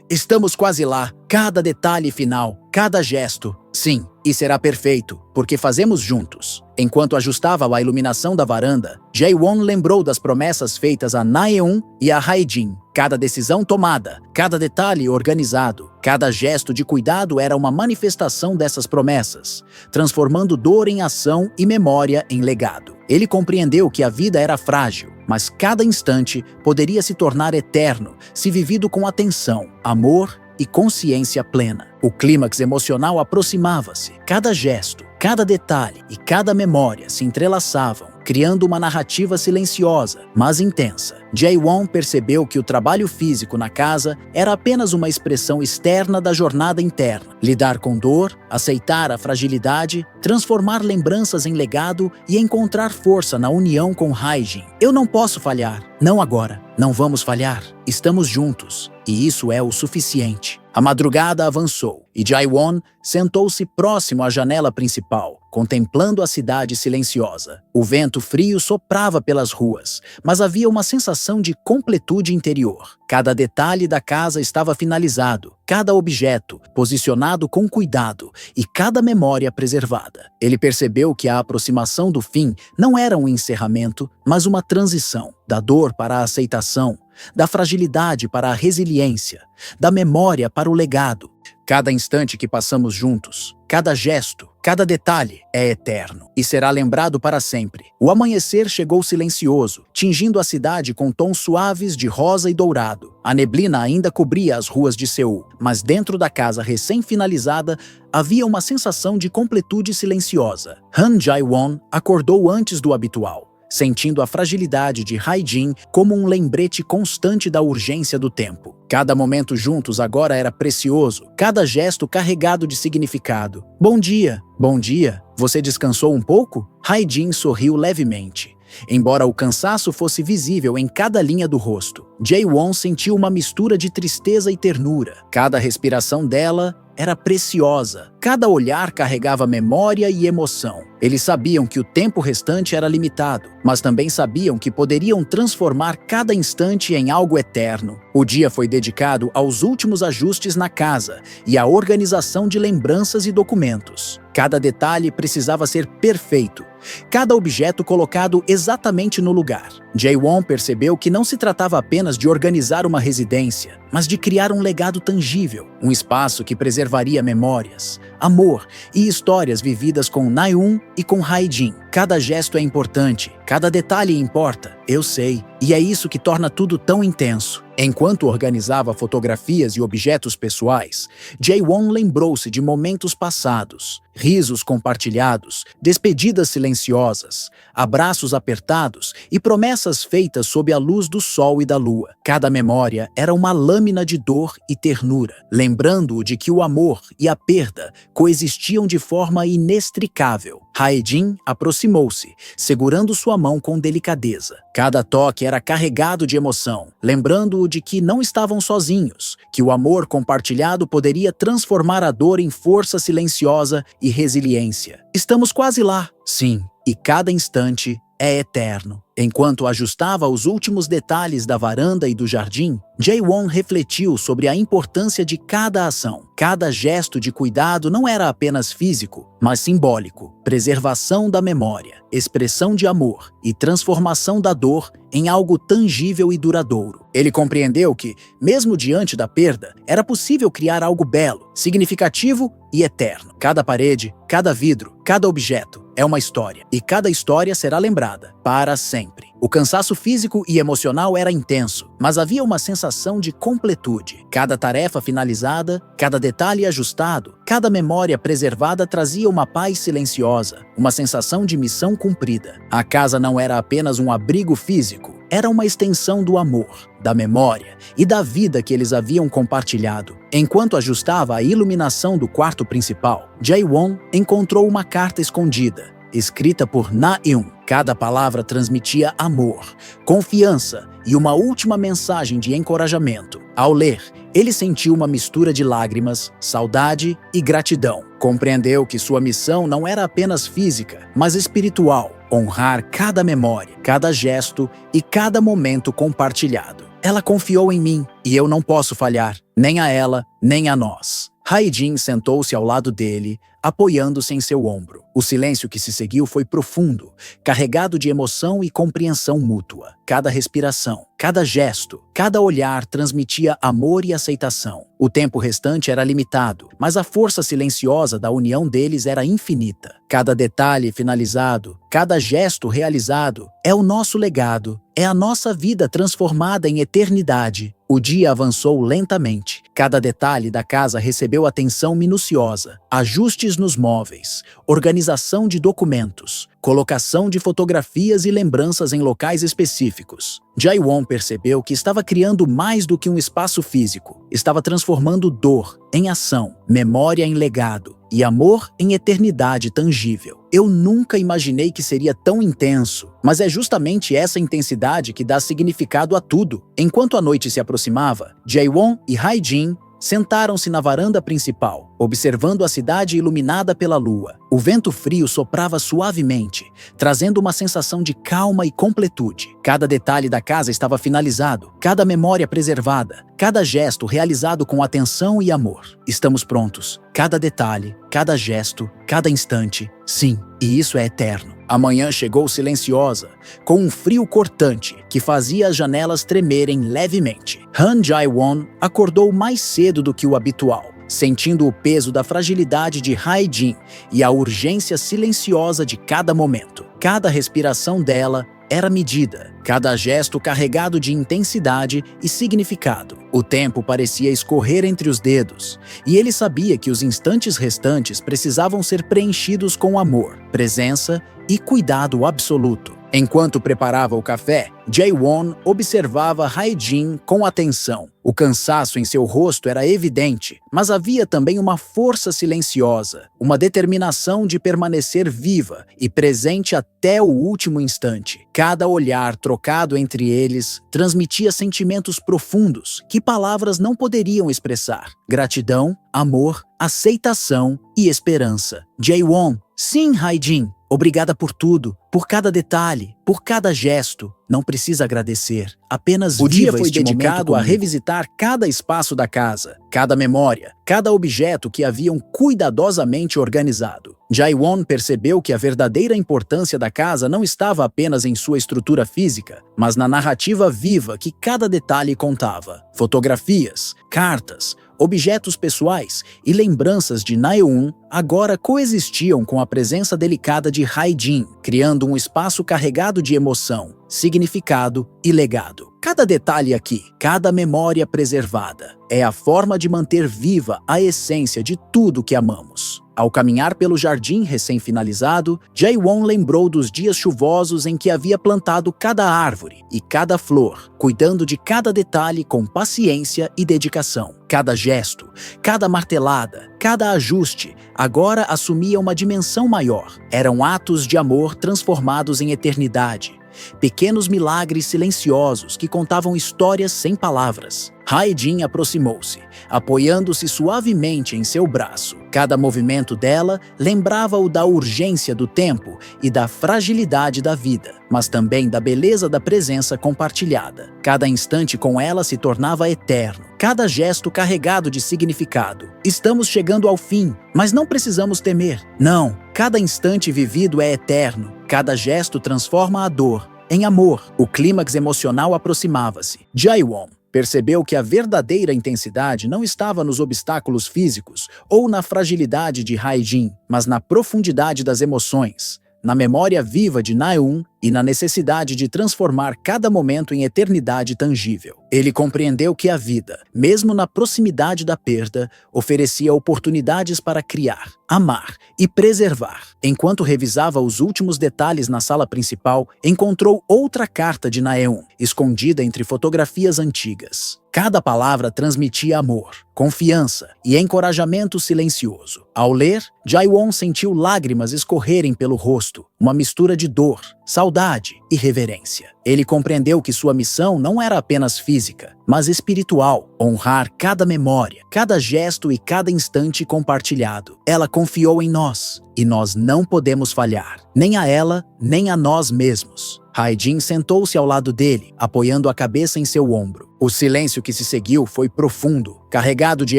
Estamos quase lá. Cada detalhe final, cada gesto. Sim, e será perfeito, porque fazemos juntos. Enquanto ajustava a iluminação da varanda, Jae-won lembrou das promessas feitas a Na-eun e a Hae-jin. Cada decisão tomada, cada detalhe organizado, cada gesto de cuidado era uma manifestação dessas promessas, transformando dor em ação e memória em legado. Ele compreendeu que a vida era frágil, mas cada instante poderia se tornar eterno se vivido com atenção, amor e consciência plena. O clímax emocional aproximava-se. Cada gesto, cada detalhe e cada memória se entrelaçavam, criando uma narrativa silenciosa, mas intensa. Jae-won percebeu que o trabalho físico na casa era apenas uma expressão externa da jornada interna. Lidar com dor, aceitar a fragilidade, transformar lembranças em legado e encontrar força na união com Hae-jin. Eu não posso falhar. Não agora. Não vamos falhar. Estamos juntos. E isso é o suficiente. A madrugada avançou e Jae-won sentou-se próximo à janela principal, contemplando a cidade silenciosa. O vento frio soprava pelas ruas, mas havia uma sensação de completude interior. Cada detalhe da casa estava finalizado, cada objeto posicionado com cuidado e cada memória preservada. Ele percebeu que a aproximação do fim não era um encerramento, mas uma transição, da dor para a aceitação, da fragilidade para a resiliência, da memória para o legado. Cada instante que passamos juntos, cada gesto, cada detalhe é eterno e será lembrado para sempre. O amanhecer chegou silencioso, tingindo a cidade com tons suaves de rosa e dourado. A neblina ainda cobria as ruas de Seul, mas dentro da casa recém-finalizada havia uma sensação de completude silenciosa. Han Jae-won acordou antes do habitual, sentindo a fragilidade de Hae-jin como um lembrete constante da urgência do tempo. Cada momento juntos agora era precioso, cada gesto carregado de significado. Bom dia! Bom dia! Você descansou um pouco? Hae-jin sorriu levemente, embora o cansaço fosse visível em cada linha do rosto. Jae-won sentiu uma mistura de tristeza e ternura. Cada respiração dela era preciosa. Cada olhar carregava memória e emoção. Eles sabiam que o tempo restante era limitado, mas também sabiam que poderiam transformar cada instante em algo eterno. O dia foi dedicado aos últimos ajustes na casa e à organização de lembranças e documentos. Cada detalhe precisava ser perfeito, cada objeto colocado exatamente no lugar. Jae-won percebeu que não se tratava apenas de organizar uma residência, mas de criar um legado tangível, um espaço que preservaria memórias, amor e histórias vividas com Na-eun e com Hae-jin. Cada gesto é importante, cada detalhe importa, eu sei, e é isso que torna tudo tão intenso. Enquanto organizava fotografias e objetos pessoais, Jae-won lembrou-se de momentos passados, risos compartilhados, despedidas silenciosas, abraços apertados e promessas feitas sob a luz do sol e da lua. Cada memória era uma lâmina de dor e ternura, lembrando-o de que o amor e a perda coexistiam de forma inextricável. Hae-jin aproximou-se, segurando sua mão com delicadeza. Cada toque era carregado de emoção, lembrando-o de que não estavam sozinhos, que o amor compartilhado poderia transformar a dor em força silenciosa e resiliência. Estamos quase lá. Sim, e cada instante é eterno. Enquanto ajustava os últimos detalhes da varanda e do jardim, Jae-won refletiu sobre a importância de cada ação. Cada gesto de cuidado não era apenas físico, mas simbólico. Preservação da memória, expressão de amor e transformação da dor em algo tangível e duradouro. Ele compreendeu que, mesmo diante da perda, era possível criar algo belo, significativo e eterno. Cada parede, cada vidro, cada objeto é uma história, e cada história será lembrada para sempre. O cansaço físico e emocional era intenso, mas havia uma sensação de completude. Cada tarefa finalizada, cada detalhe ajustado, cada memória preservada trazia uma paz silenciosa, uma sensação de missão cumprida. A casa não era apenas um abrigo físico, era uma extensão do amor, da memória e da vida que eles haviam compartilhado. Enquanto ajustava a iluminação do quarto principal, Jae-won encontrou uma carta escondida, escrita por Na-eun. Cada palavra transmitia amor, confiança e uma última mensagem de encorajamento. Ao ler, ele sentiu uma mistura de lágrimas, saudade e gratidão. Compreendeu que sua missão não era apenas física, mas espiritual. Honrar cada memória, cada gesto e cada momento compartilhado. Ela confiou em mim e eu não posso falhar, nem a ela, nem a nós. Hae-jin sentou-se ao lado dele, apoiando-se em seu ombro. O silêncio que se seguiu foi profundo, carregado de emoção e compreensão mútua. Cada respiração, cada gesto, cada olhar transmitia amor e aceitação. O tempo restante era limitado, mas a força silenciosa da união deles era infinita. Cada detalhe finalizado, cada gesto realizado, é o nosso legado, é a nossa vida transformada em eternidade. O dia avançou lentamente. Cada detalhe da casa recebeu atenção minuciosa. Ajustes nos móveis, organização de documentos, colocação de fotografias e lembranças em locais específicos. Jae-won percebeu que estava criando mais do que um espaço físico. Estava transformando dor em ação, memória em legado e amor em eternidade tangível. Eu nunca imaginei que seria tão intenso, mas é justamente essa intensidade que dá significado a tudo. Enquanto a noite se aproximava, Jae-won e Hae-jin sentaram-se na varanda principal, observando a cidade iluminada pela lua. O vento frio soprava suavemente, trazendo uma sensação de calma e completude. Cada detalhe da casa estava finalizado, cada memória preservada, cada gesto realizado com atenção e amor. Estamos prontos. Cada detalhe, cada gesto, cada instante. Sim, e isso é eterno. A manhã chegou silenciosa, com um frio cortante que fazia as janelas tremerem levemente. Han Jae-won acordou mais cedo do que o habitual, sentindo o peso da fragilidade de Hae-jin e a urgência silenciosa de cada momento. Cada respiração dela era medida, cada gesto carregado de intensidade e significado. O tempo parecia escorrer entre os dedos, e ele sabia que os instantes restantes precisavam ser preenchidos com amor, presença e cuidado absoluto. Enquanto preparava o café, Jae-won observava Hae-jin com atenção. O cansaço em seu rosto era evidente, mas havia também uma força silenciosa, uma determinação de permanecer viva e presente até o último instante. Cada olhar trocado entre eles transmitia sentimentos profundos que palavras não poderiam expressar. Gratidão, amor, aceitação e esperança. Jae-won, sim, Hae-jin. Obrigada por tudo, por cada detalhe, por cada gesto. Não precisa agradecer, apenas O dia viva foi este dedicado momento a a revisitar cada espaço da casa, cada memória, cada objeto que haviam cuidadosamente organizado. Jae-won percebeu que a verdadeira importância da casa não estava apenas em sua estrutura física, mas na narrativa viva que cada detalhe contava. Fotografias, cartas, objetos pessoais e lembranças de Na-eun agora coexistiam com a presença delicada de Hae-jin, criando um espaço carregado de emoção, significado e legado. Cada detalhe aqui, cada memória preservada, é a forma de manter viva a essência de tudo que amamos. Ao caminhar pelo jardim recém-finalizado, Jae-won lembrou dos dias chuvosos em que havia plantado cada árvore e cada flor, cuidando de cada detalhe com paciência e dedicação. Cada gesto, cada martelada, cada ajuste, agora assumia uma dimensão maior. Eram atos de amor transformados em eternidade. pequenos milagres silenciosos que contavam histórias sem palavras. Hae-jin aproximou-se, apoiando-se suavemente em seu braço. Cada movimento dela lembrava-o da urgência do tempo e da fragilidade da vida, mas também da beleza da presença compartilhada. Cada instante com ela se tornava eterno, cada gesto carregado de significado. Estamos chegando ao fim, mas não precisamos temer. Não, cada instante vivido é eterno, cada gesto transforma a dor em amor. O clímax emocional aproximava-se. Jae-won percebeu que a verdadeira intensidade não estava nos obstáculos físicos ou na fragilidade de Hae-jin, mas na profundidade das emoções, na memória viva de Na-eun e na necessidade de transformar cada momento em eternidade tangível. Ele compreendeu que a vida, mesmo na proximidade da perda, oferecia oportunidades para criar, amar e preservar. Enquanto revisava os últimos detalhes na sala principal, encontrou outra carta de Na-eun, escondida entre fotografias antigas. Cada palavra transmitia amor, confiança e encorajamento silencioso. Ao ler, Jae-won sentiu lágrimas escorrerem pelo rosto, uma mistura de dor, saudade e reverência. Ele compreendeu que sua missão não era apenas física, mas espiritual, honrar cada memória, cada gesto e cada instante compartilhado. Ela confiou em nós, e nós não podemos falhar, nem a ela, nem a nós mesmos. Hae-jin sentou-se ao lado dele, apoiando a cabeça em seu ombro. O silêncio que se seguiu foi profundo, carregado de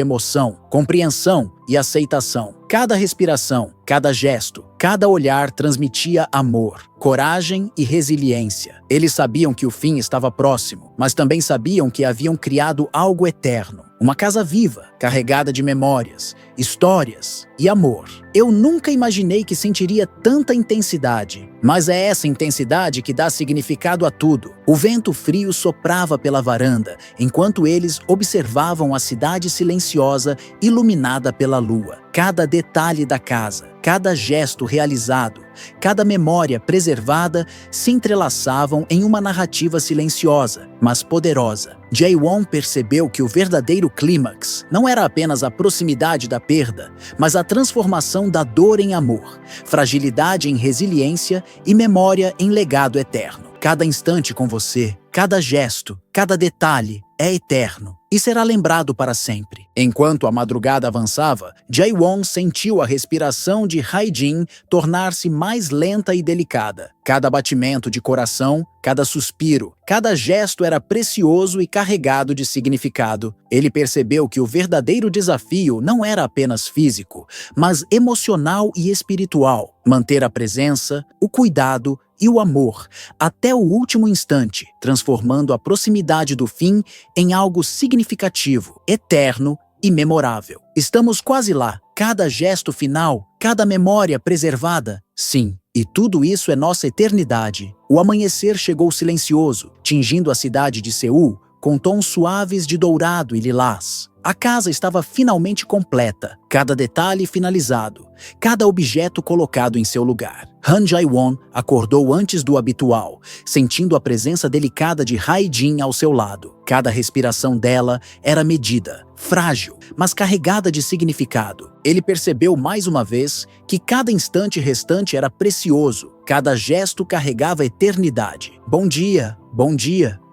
emoção, compreensão e aceitação. Cada respiração, cada gesto, cada olhar transmitia amor, coragem e resiliência. Eles sabiam que o fim estava próximo, mas também sabiam que haviam criado algo eterno. Uma casa viva, carregada de memórias, histórias e amor. Eu nunca imaginei que sentiria tanta intensidade, mas é essa intensidade que dá significado a tudo. O vento frio soprava pela varanda, enquanto eles observavam a cidade silenciosa iluminada pela lua. Cada detalhe da casa, cada gesto realizado, cada memória preservada se entrelaçavam em uma narrativa silenciosa, mas poderosa. Jae-won percebeu que o verdadeiro clímax não era apenas a proximidade da perda, mas a transformação da dor em amor, fragilidade em resiliência e memória em legado eterno. Cada instante com você, cada gesto, cada detalhe é eterno e será lembrado para sempre. Enquanto a madrugada avançava, Jae-won sentiu a respiração de Hae-jin tornar-se mais lenta e delicada. Cada batimento de coração, cada suspiro, cada gesto era precioso e carregado de significado. Ele percebeu que o verdadeiro desafio não era apenas físico, mas emocional e espiritual. Manter a presença, o cuidado e o amor até o último instante, transformando a proximidade do fim em algo significativo, eterno e memorável. Estamos quase lá. Cada gesto final, cada memória preservada. Sim, e tudo isso é nossa eternidade. O amanhecer chegou silencioso, tingindo a cidade de Seul com tons suaves de dourado e lilás. A casa estava finalmente completa, cada detalhe finalizado, cada objeto colocado em seu lugar. Han Jae-won acordou antes do habitual, sentindo a presença delicada de Hae-jin ao seu lado. Cada respiração dela era medida, frágil, mas carregada de significado. Ele percebeu mais uma vez que cada instante restante era precioso, cada gesto carregava eternidade. Bom dia,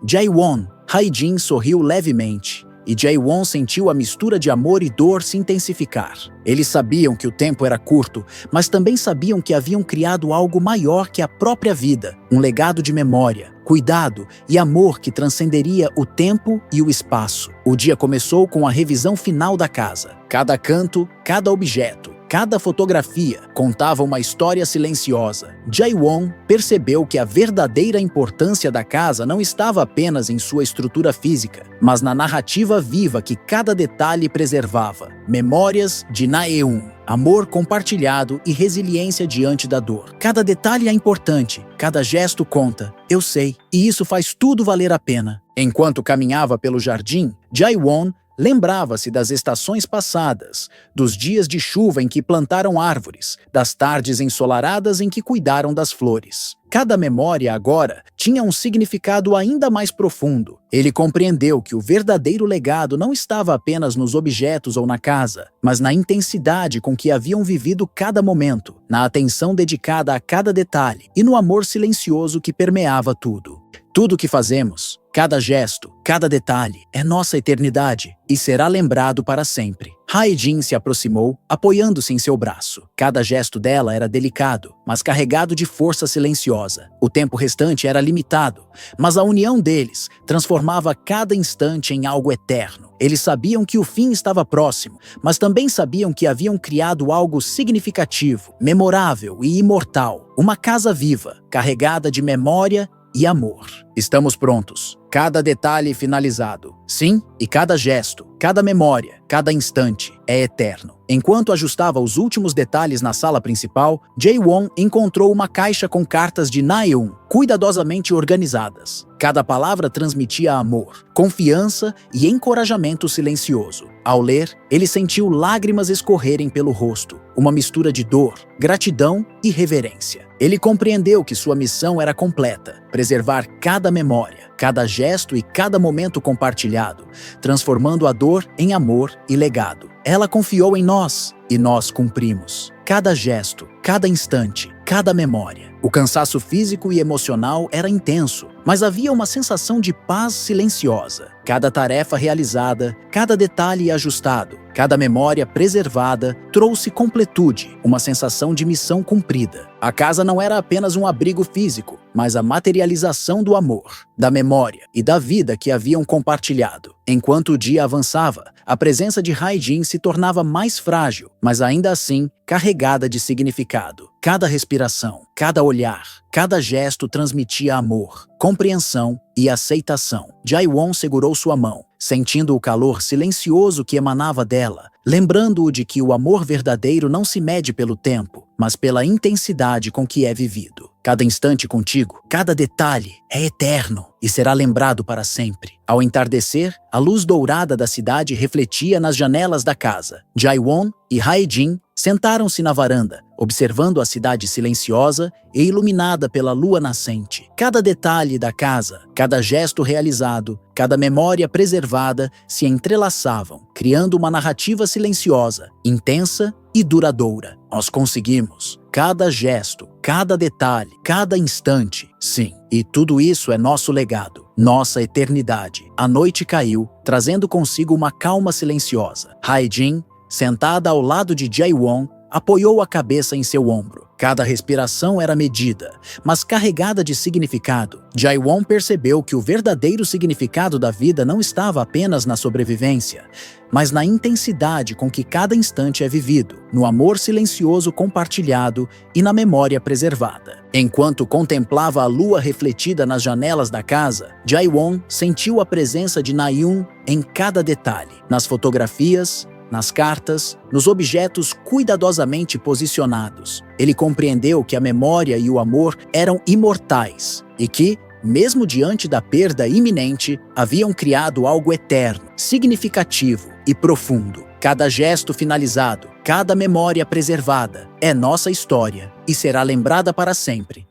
Jae-won. Hae-jin sorriu levemente, e Jae-won sentiu a mistura de amor e dor se intensificar. Eles sabiam que o tempo era curto, mas também sabiam que haviam criado algo maior que a própria vida, um legado de memória, cuidado e amor que transcenderia o tempo e o espaço. O dia começou com a revisão final da casa. Cada canto, cada objeto, cada fotografia contava uma história silenciosa. Jae-won percebeu que a verdadeira importância da casa não estava apenas em sua estrutura física, mas na narrativa viva que cada detalhe preservava. Memórias de Na-eun, amor compartilhado e resiliência diante da dor. Cada detalhe é importante, cada gesto conta, eu sei, e isso faz tudo valer a pena. Enquanto caminhava pelo jardim, Jae-won lembrava-se das estações passadas, dos dias de chuva em que plantaram árvores, das tardes ensolaradas em que cuidaram das flores. Cada memória agora tinha um significado ainda mais profundo. Ele compreendeu que o verdadeiro legado não estava apenas nos objetos ou na casa, mas na intensidade com que haviam vivido cada momento, na atenção dedicada a cada detalhe e no amor silencioso que permeava tudo. Tudo o que fazemos, cada gesto, cada detalhe, é nossa eternidade e será lembrado para sempre. Hae-jin se aproximou, apoiando-se em seu braço. Cada gesto dela era delicado, mas carregado de força silenciosa. O tempo restante era limitado, mas a união deles transformava cada instante em algo eterno. Eles sabiam que o fim estava próximo, mas também sabiam que haviam criado algo significativo, memorável e imortal. Uma casa viva, carregada de memória e amor. Estamos prontos. Cada detalhe finalizado. Sim, e cada gesto, cada memória, cada instante é eterno. Enquanto ajustava os últimos detalhes na sala principal, Jae-won encontrou uma caixa com cartas de Na-eun, cuidadosamente organizadas. Cada palavra transmitia amor, confiança e encorajamento silencioso. Ao ler, ele sentiu lágrimas escorrerem pelo rosto, uma mistura de dor, gratidão e reverência. Ele compreendeu que sua missão era completa: preservar cada memória, cada gesto e cada momento compartilhado, transformando a dor em amor e legado. Ela confiou em nós e nós cumprimos. Cada gesto, cada instante, cada memória. O cansaço físico e emocional era intenso, mas havia uma sensação de paz silenciosa. Cada tarefa realizada, cada detalhe ajustado, cada memória preservada trouxe completude, uma sensação de missão cumprida. A casa não era apenas um abrigo físico, mas a materialização do amor, da memória e da vida que haviam compartilhado. Enquanto o dia avançava, a presença de Hae-jin se tornava mais frágil, mas ainda assim carregada de significado. Cada respiração, cada olhar, cada gesto transmitia amor, compreensão e aceitação. Jae-won segurou sua mão, sentindo o calor silencioso que emanava dela, lembrando-o de que o amor verdadeiro não se mede pelo tempo, mas pela intensidade com que é vivido. Cada instante contigo, cada detalhe é eterno e será lembrado para sempre. Ao entardecer, a luz dourada da cidade refletia nas janelas da casa. Jae-won e Hae-jin sentaram-se na varanda, observando a cidade silenciosa e iluminada pela lua nascente. Cada detalhe da casa, cada gesto realizado, cada memória preservada se entrelaçavam, criando uma narrativa silenciosa, intensa e duradoura. Nós conseguimos. Cada gesto, cada detalhe, cada instante. Sim, e tudo isso é nosso legado, nossa eternidade. A noite caiu, trazendo consigo uma calma silenciosa. Hae-jin, sentada ao lado de Jae-won, apoiou a cabeça em seu ombro. Cada respiração era medida, mas carregada de significado. Jae-won percebeu que o verdadeiro significado da vida não estava apenas na sobrevivência, mas na intensidade com que cada instante é vivido, no amor silencioso compartilhado e na memória preservada. Enquanto contemplava a lua refletida nas janelas da casa, Jae-won sentiu a presença de Na-eun em cada detalhe, nas fotografias, nas cartas, nos objetos cuidadosamente posicionados. Ele compreendeu que a memória e o amor eram imortais e que, mesmo diante da perda iminente, haviam criado algo eterno, significativo e profundo. Cada gesto finalizado, cada memória preservada é nossa história e será lembrada para sempre.